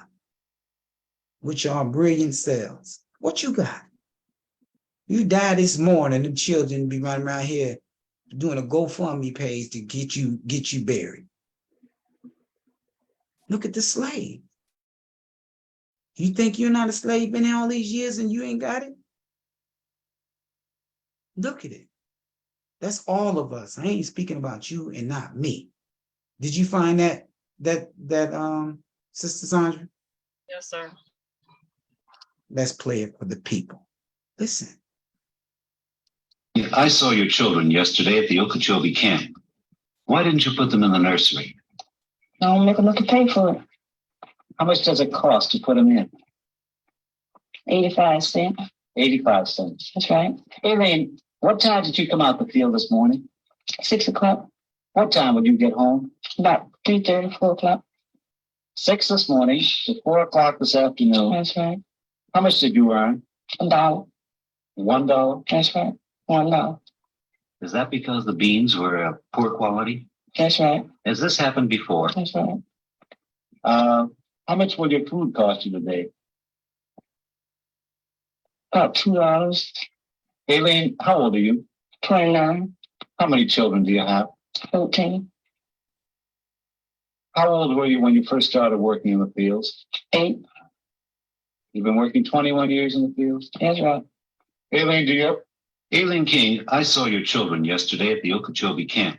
Which are brilliant cells. What you got? You die this morning, the children be running around here doing a GoFundMe page to get you buried. Look at the slave. You think you're not a slave been all these years and you ain't got it? Look at it. That's all of us. I ain't speaking about you and not me. Did you find that Sister Sandra? Yes, sir. Let's play it for the people. Listen. I saw your children yesterday at the Okeechobee camp. Why didn't you put them in the nursery? I don't make enough to pay for it. How much does it cost to put them in? 85 cents. 85 cents. That's right. Aileen, what time did you come out the field this morning? 6 o'clock. What time would you get home? About 3:30, 4 o'clock. 6 this morning to 4 o'clock this afternoon. That's right. How much did you earn? $1. $1? That's right. $1. Is that because the beans were of poor quality? That's right. Has this happened before? That's right. How much will your food cost you today? About $2. Aileen, how old are you? 29. How many children do you have? 14. How old were you when you first started working in the fields? 8. You've been working 21 years in the fields? That's right. Aileen, do you? Aileen King, I saw your children yesterday at the Okeechobee camp.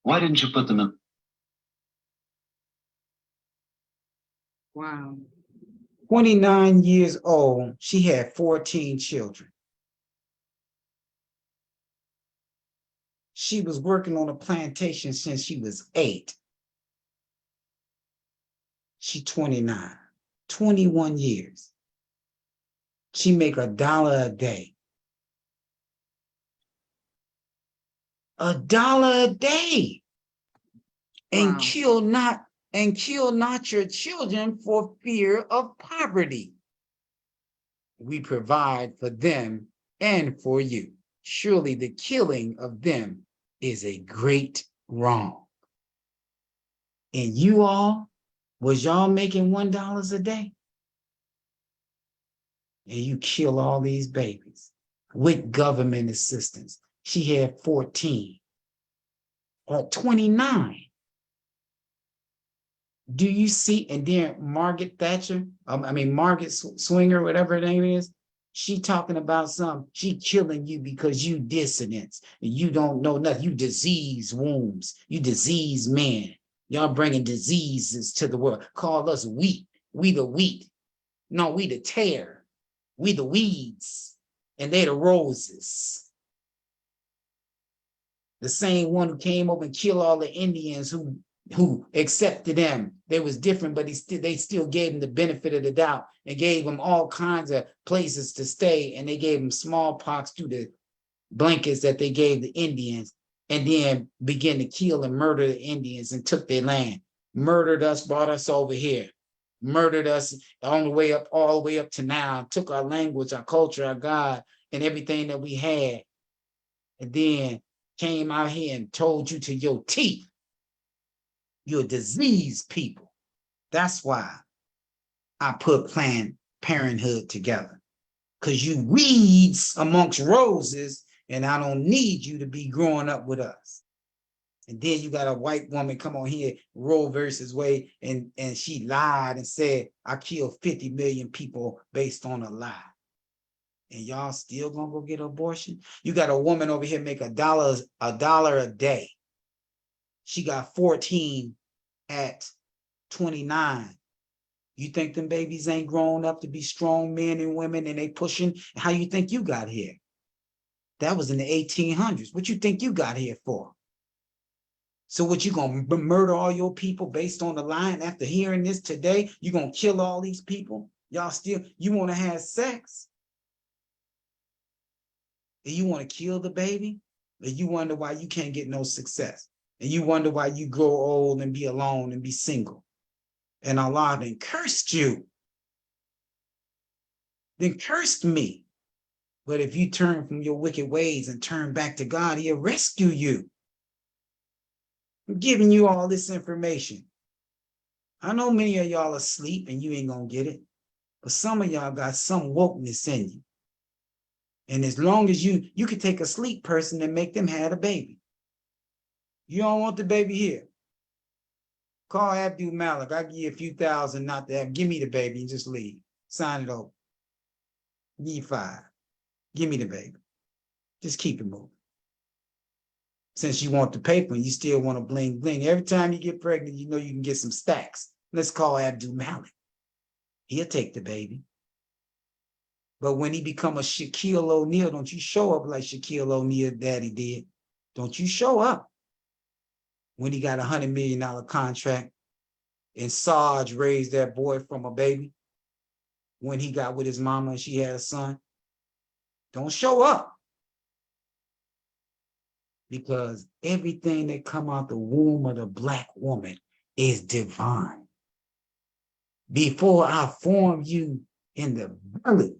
Why didn't you put them in? Wow. 29 years old, she had 14 children. She was working on a plantation since she was 8. She 29, 21 years. She make $1 a day. $1 a day. And Wow. kill not your children for fear of poverty. We provide for them and for you. Surely the killing of them is a great wrong. And you all, was y'all making $1 a day? And you kill all these babies with government assistance. She had 14 at 29. Do you see? And then Margaret Thatcher, Margaret Swinger, whatever her name is, she talking about she killing you because you dissidents and you don't know nothing. You disease wombs, you disease men. Y'all bringing diseases to the world. Call us wheat. We the wheat. No, we the tare. We the weeds. And they the roses. The same one who came over and killed all the Indians who accepted them. They was different, but they still gave them the benefit of the doubt and gave them all kinds of places to stay. And they gave them smallpox through the blankets that they gave the Indians, and then began to kill and murder the Indians and took their land, murdered us, brought us over here, murdered us all the way up to now, took our language, our culture, our God, and everything that we had. And then came out here and told you to your teeth, you're diseased people. That's why I put Planned Parenthood together. Because you weeds amongst roses, and I don't need you to be growing up with us. And then you got a white woman come on here, Roe versus Wade, and she lied and said, I killed 50 million people based on a lie. And y'all still gonna go get an abortion? You got a woman over here make $1 a day. She got 14 at 29. You think them babies ain't grown up to be strong men and women and they pushing? How you think you got here? That was in the 1800s. What you think you got here for? So what, you gonna murder all your people based on the line? After hearing this today, you gonna kill all these people? Y'all still, you wanna have sex? And you wanna kill the baby? And you wonder why you can't get no success. And you wonder why you grow old and be alone and be single. And Allah then cursed you. Then cursed me. But if you turn from your wicked ways and turn back to God, he'll rescue you. I'm giving you all this information. I know many of y'all are asleep and you ain't gonna get it, but some of y'all got some wokeness in you. And as long as you can take a sleep person and make them have a baby. You don't want the baby here. Call Abdul Malik. I'll give you a few thousand not to have. Give me the baby and just leave. Sign it over. Give you 5. Give me the baby. Just keep it moving. Since you want the paper, you still want to bling bling. Every time you get pregnant, you know you can get some stacks. Let's call Abdul Malik. He'll take the baby. But when he become a Shaquille O'Neal, don't you show up like Shaquille O'Neal daddy did. Don't you show up when he got $100 million contract and Sarge raised that boy from a baby when he got with his mama and she had a son. Don't show up. Because everything that come out the womb of the Black woman is divine. Before I formed you in the belly,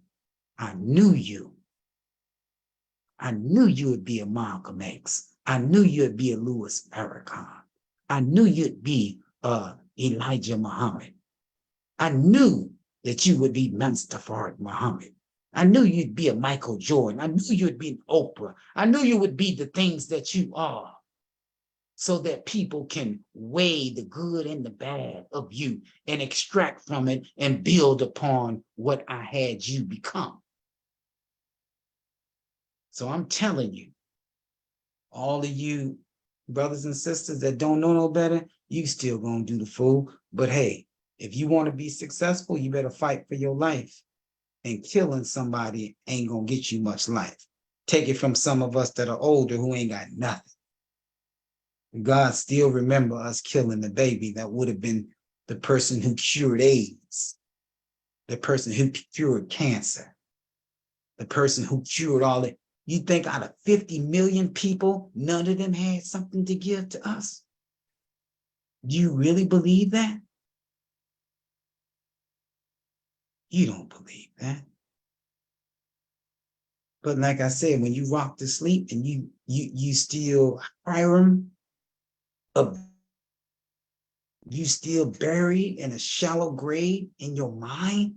I knew you. I knew you would be a Malcolm X. I knew you'd be a Louis Farrakhan. I knew you'd be Elijah Muhammad. I knew that you would be Mustafa Muhammad. I knew you'd be a Michael Jordan. I knew you'd be an Oprah. I knew you would be the things that you are, so that people can weigh the good and the bad of you and extract from it and build upon what I had you become. So I'm telling you, all of you brothers and sisters that don't know no better, you still gonna do the fool. But hey, if you want to be successful, you better fight for your life. And killing somebody ain't gonna get you much life. Take it from some of us that are older who ain't got nothing. God still remember us killing the baby that would have been the person who cured AIDS, the person who cured cancer, the person who cured all it. You think out of 50 million people, none of them had something to give to us? Do you really believe that? You don't believe that. But like I said, when you rock to sleep and you still Hiram, you still buried in a shallow grave in your mind,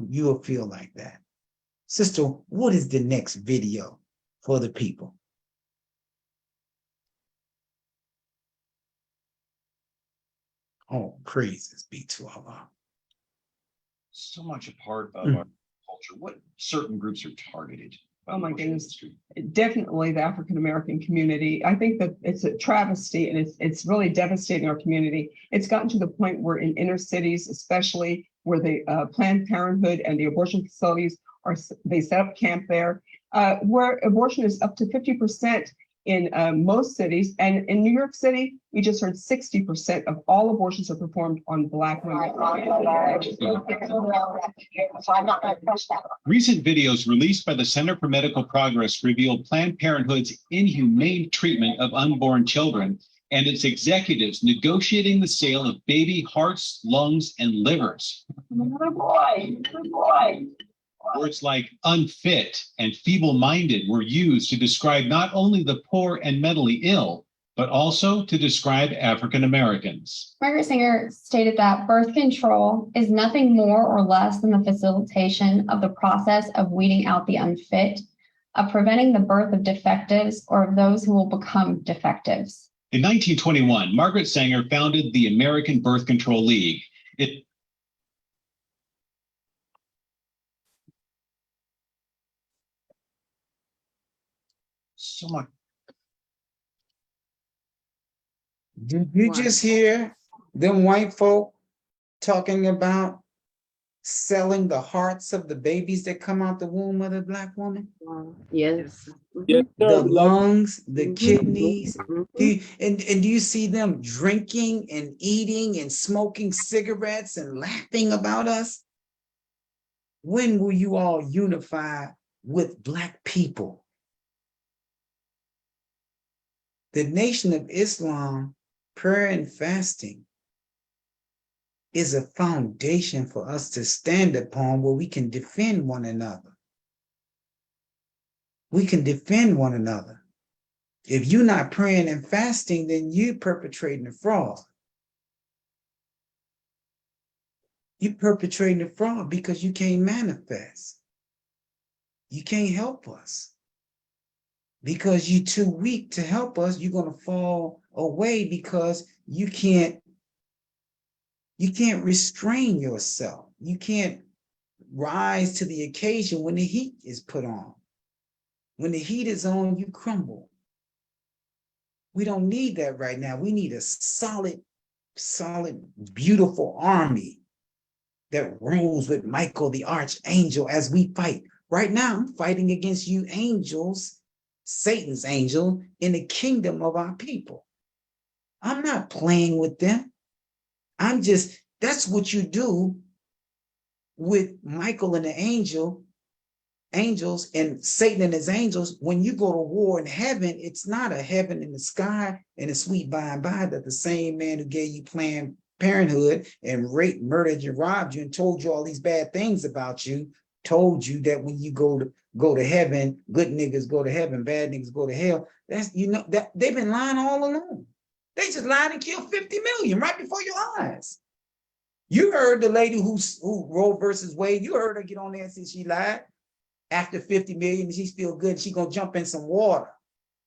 you'll feel like that. Sister, what is the next video for the people? Oh, praises be to Allah. So much a part of our culture. What certain groups are targeted? Oh my goodness, definitely the African American community. I think that it's a travesty and it's really devastating our community. It's gotten to the point where in inner cities, especially where the Planned Parenthood and the abortion facilities are, they set up camp there, where abortion is up to 50% in most cities. And in New York City, we just heard 60% of all abortions are performed on Black women. Recent videos released by the Center for Medical Progress reveal Planned Parenthood's inhumane treatment of unborn children and its executives negotiating the sale of baby hearts, lungs, and livers. Good boy, good boy. Words like unfit and feeble-minded were used to describe not only the poor and mentally ill, but also to describe African Americans. Margaret Sanger stated that birth control is nothing more or less than the facilitation of the process of weeding out the unfit, of preventing the birth of defectives or of those who will become defectives. In 1921, Margaret Sanger founded the American Birth Control League. It so much. Did you just hear them white folk talking about selling the hearts of the babies that come out the womb of the Black woman? Yes. Yes, The sir. We love lungs, the kidneys. And do you see them drinking and eating and smoking cigarettes and laughing about us? When will you all unify with Black people? The Nation of Islam, prayer and fasting, is a foundation for us to stand upon where we can defend one another. We can defend one another. If you're not praying and fasting, then you're perpetrating a fraud. You're perpetrating a fraud because you can't manifest. You can't help us. Because you're too weak to help us, you're going to fall away because you can't restrain yourself. You can't rise to the occasion when the heat is put on. When the heat is on, you crumble. We don't need that right now. We need a solid, beautiful army that rules with Michael the archangel as we fight. Right now, I'm fighting against you angels, Satan's angel, in the kingdom of our people. I'm not playing with them. That's what you do with Michael and the angels and Satan and his angels. When you go to war in heaven, it's not a heaven in the sky and a sweet by and by that the same man who gave you Planned Parenthood and raped, murdered you, robbed you, and told you all these bad things about you, told you that when you go to heaven, good niggas go to heaven, bad niggas go to hell. That's, that they've been lying all along. They just lied and killed 50 million right before your eyes. You heard the lady who Roe versus Wade, you heard her get on there and say she lied. After 50 million, she's feel good. She's going to jump in some water,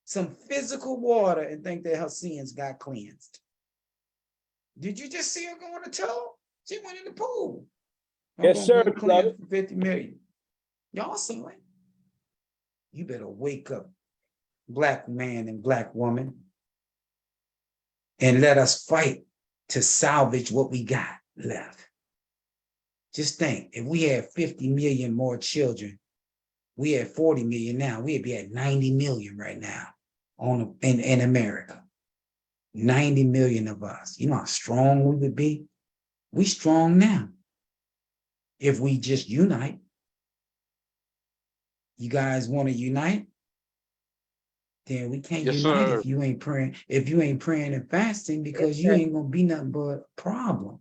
some physical water, and think that her sins got cleansed. Did you just see her go in the tub? She went in the pool. Yes, sir. 50 million. Y'all saw it. You better wake up, Black man and Black woman, and let us fight to salvage what we got left. Just think, if we had 50 million more children, we had 40 million now, we'd be at 90 million right now in America. 90 million of us. You know how strong we would be? We strong now. If we just unite. You guys want to unite? Then we can't unite if you ain't praying and fasting, because you ain't gonna be nothing but a problem.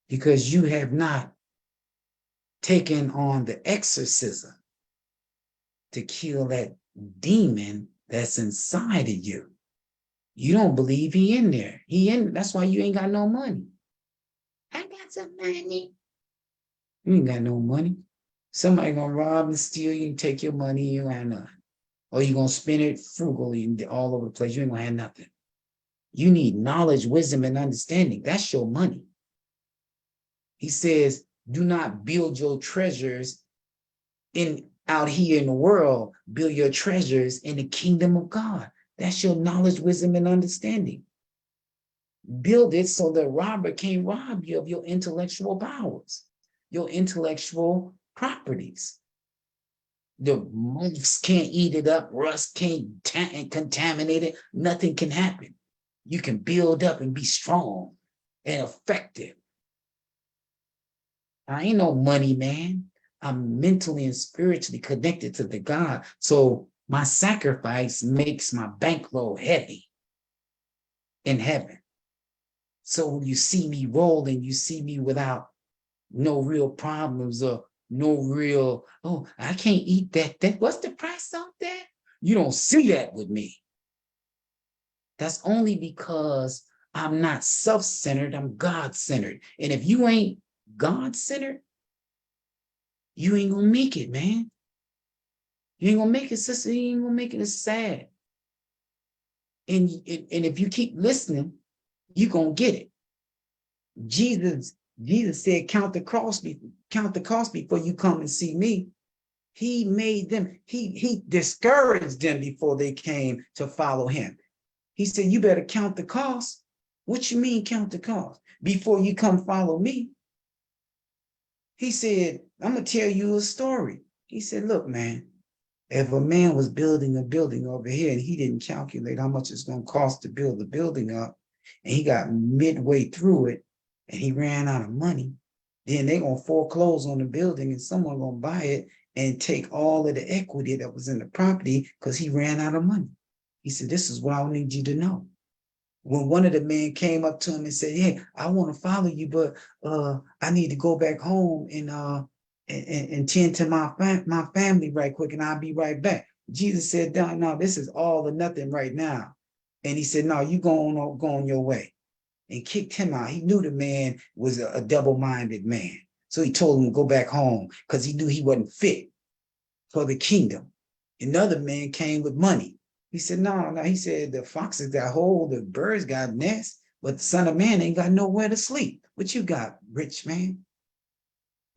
Because you have not taken on the exorcism to kill that demon that's inside of you. You don't believe he in there. That's why you ain't got no money. I got some money. You ain't got no money. Somebody gonna rob and steal you and take your money, you ain't have nothing. Or you gonna spend it frugally all over the place, you ain't gonna have nothing. You need knowledge, wisdom, and understanding. That's your money. He says, do not build your treasures out here in the world. Build your treasures in the kingdom of God. That's your knowledge, wisdom, and understanding. Build it so the robber can't rob you of your intellectual powers, your intellectual properties. The moths can't eat it up, rust can't contaminate it, nothing can happen. You can build up and be strong and effective. I ain't no money man. I'm mentally and spiritually connected to the God. So my sacrifice makes my bankroll heavy in heaven. So when you see me rolling, you see me without no real problems or no real, oh, I can't eat that. What's the price of that? You don't see that with me. That's only because I'm not self-centered, I'm God-centered. And if you ain't God-centered, you ain't gonna make it, man. You ain't gonna make it, sister. You ain't gonna make it. It's sad. And if you keep listening, you're gonna get it. Jesus said, count the cost before you come and see me. He made them, he discouraged them before they came to follow him. He said, you better count the cost. What you mean count the cost? Before you come follow me. He said, I'm going to tell you a story. He said, look, man, if a man was building a building over here and he didn't calculate how much it's going to cost to build the building up, and he got midway through it and he ran out of money, then they're going to foreclose on the building and someone going to buy it and take all of the equity that was in the property because he ran out of money. He said, this is what I need you to know. When one of the men came up to him and said, hey, I want to follow you, but I need to go back home and tend to my family right quick, and I'll be right back. Jesus said, no, this is all or nothing right now. And he said, no, you go on your way, and kicked him out. He knew the man was a double-minded man. So he told him to go back home because he knew he wasn't fit for the kingdom. Another man came with money. He said, no. He said, the foxes got hole, the birds got nests, but the Son of Man ain't got nowhere to sleep. What you got, rich man?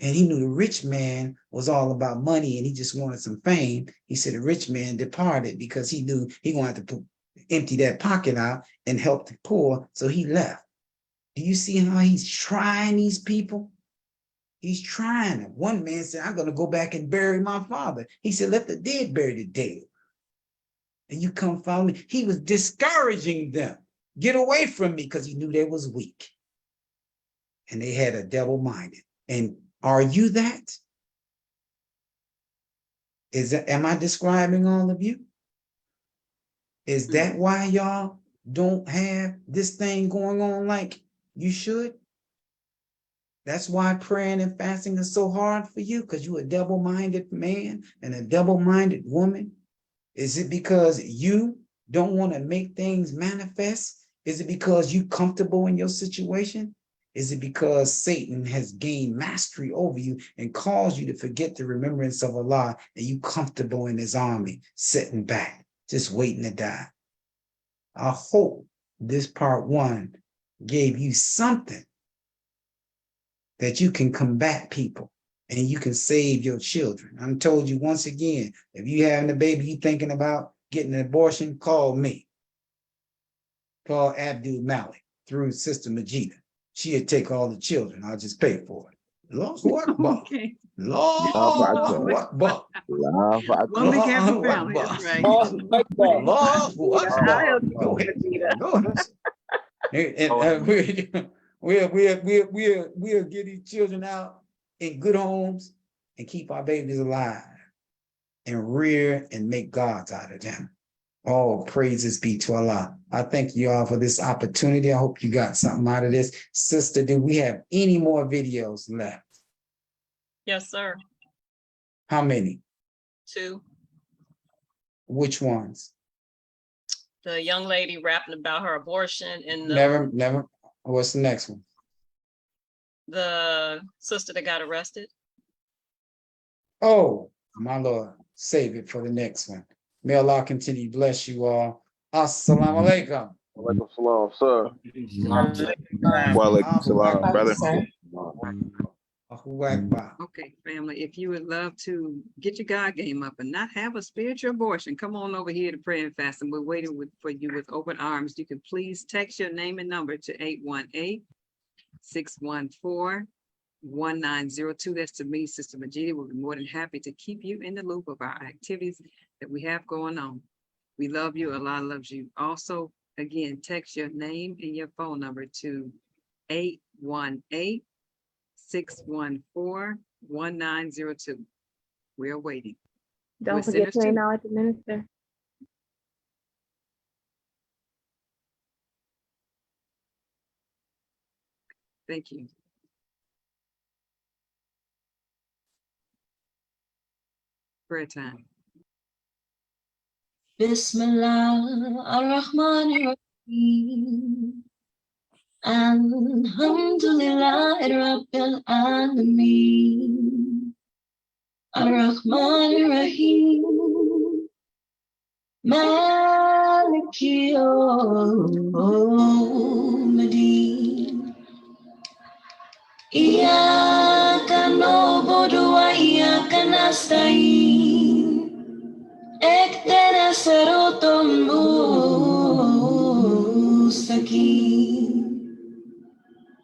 And he knew the rich man was all about money and he just wanted some fame. He said the rich man departed because he knew he wanted to empty that pocket out and help the poor, so he left. Do you see how he's trying these people? He's trying them. One man said, I'm going to go back and bury my father. He said, let the dead bury the dead. And you come follow me. He was discouraging them. Get away from me, because he knew they was weak. And they had a double-minded. And are you that? Am I describing all of you? Is that why y'all don't have this thing going on like you should? That's why praying and fasting is so hard for you, because you're a double-minded man and a double-minded woman. Is it because you don't want to make things manifest? Is it because you're comfortable in your situation? Is it because Satan has gained mastery over you and caused you to forget the remembrance of Allah, and you comfortable in his army, sitting back, just waiting to die? I hope this part 1 gave you something that you can combat people and you can save your children. I'm told you once again, if you having a baby, you thinking about getting an abortion, call me. Call Abdul Malik through Sister Majida. She'll take all the children. I'll just pay for it. Allahu Akbar. Okay. Allahu Akbar. One big happy family. That's right. Allahu Akbar. Go ahead. Go ahead. And we'll get these children out in good homes and keep our babies alive and rear and make gods out of them. All praises be to Allah. I thank you all for this opportunity. I hope you got something out of this. Sister, do we have any more videos left? Yes, sir. How many? 2. Which ones? The young lady rapping about her abortion and the Never. What's the next one? The sister that got arrested. Oh, my Lord. Save it for the next one. May Allah continue to bless you all. Assalamu alaikum. Walaikum salam, sir. Walaikum salam, brother. Okay, family, if you would love to get your God game up and not have a spiritual abortion, come on over here to Prayer and Fasting. We're waiting for you with open arms. You can please text your name and number to 818-614-1902. That's to me, Sister Majida. We'll be more than happy to keep you in the loop of our activities that we have going on. We love you. Allah loves you. Also, again, text your name and your phone number to 818-614-1902. We are waiting. Don't forget to acknowledge the minister. Thank you. Prayer time. Bismillah ar-Rahman ar-Rahim. Alhamdulillah Rabbil Alameen. Ar-Rahman ar-Rahim. Maliki yawmiddin. Iyyaka na'budu wa iyyaka nasta'in. اهدنا الصراط المستقيم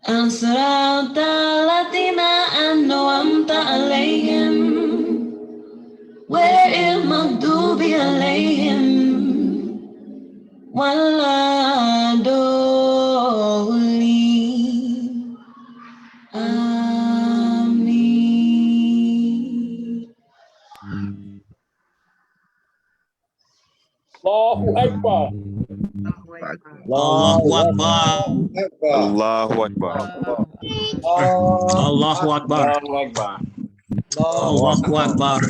أنصرت الذين أنعمت عليهم غير المغضوب عليهم ولا الضالين آمين. Allahu Akbar. Allahu Akbar. Allahu Akbar. Allahu Akbar. Allahu Akbar. Allahu Akbar.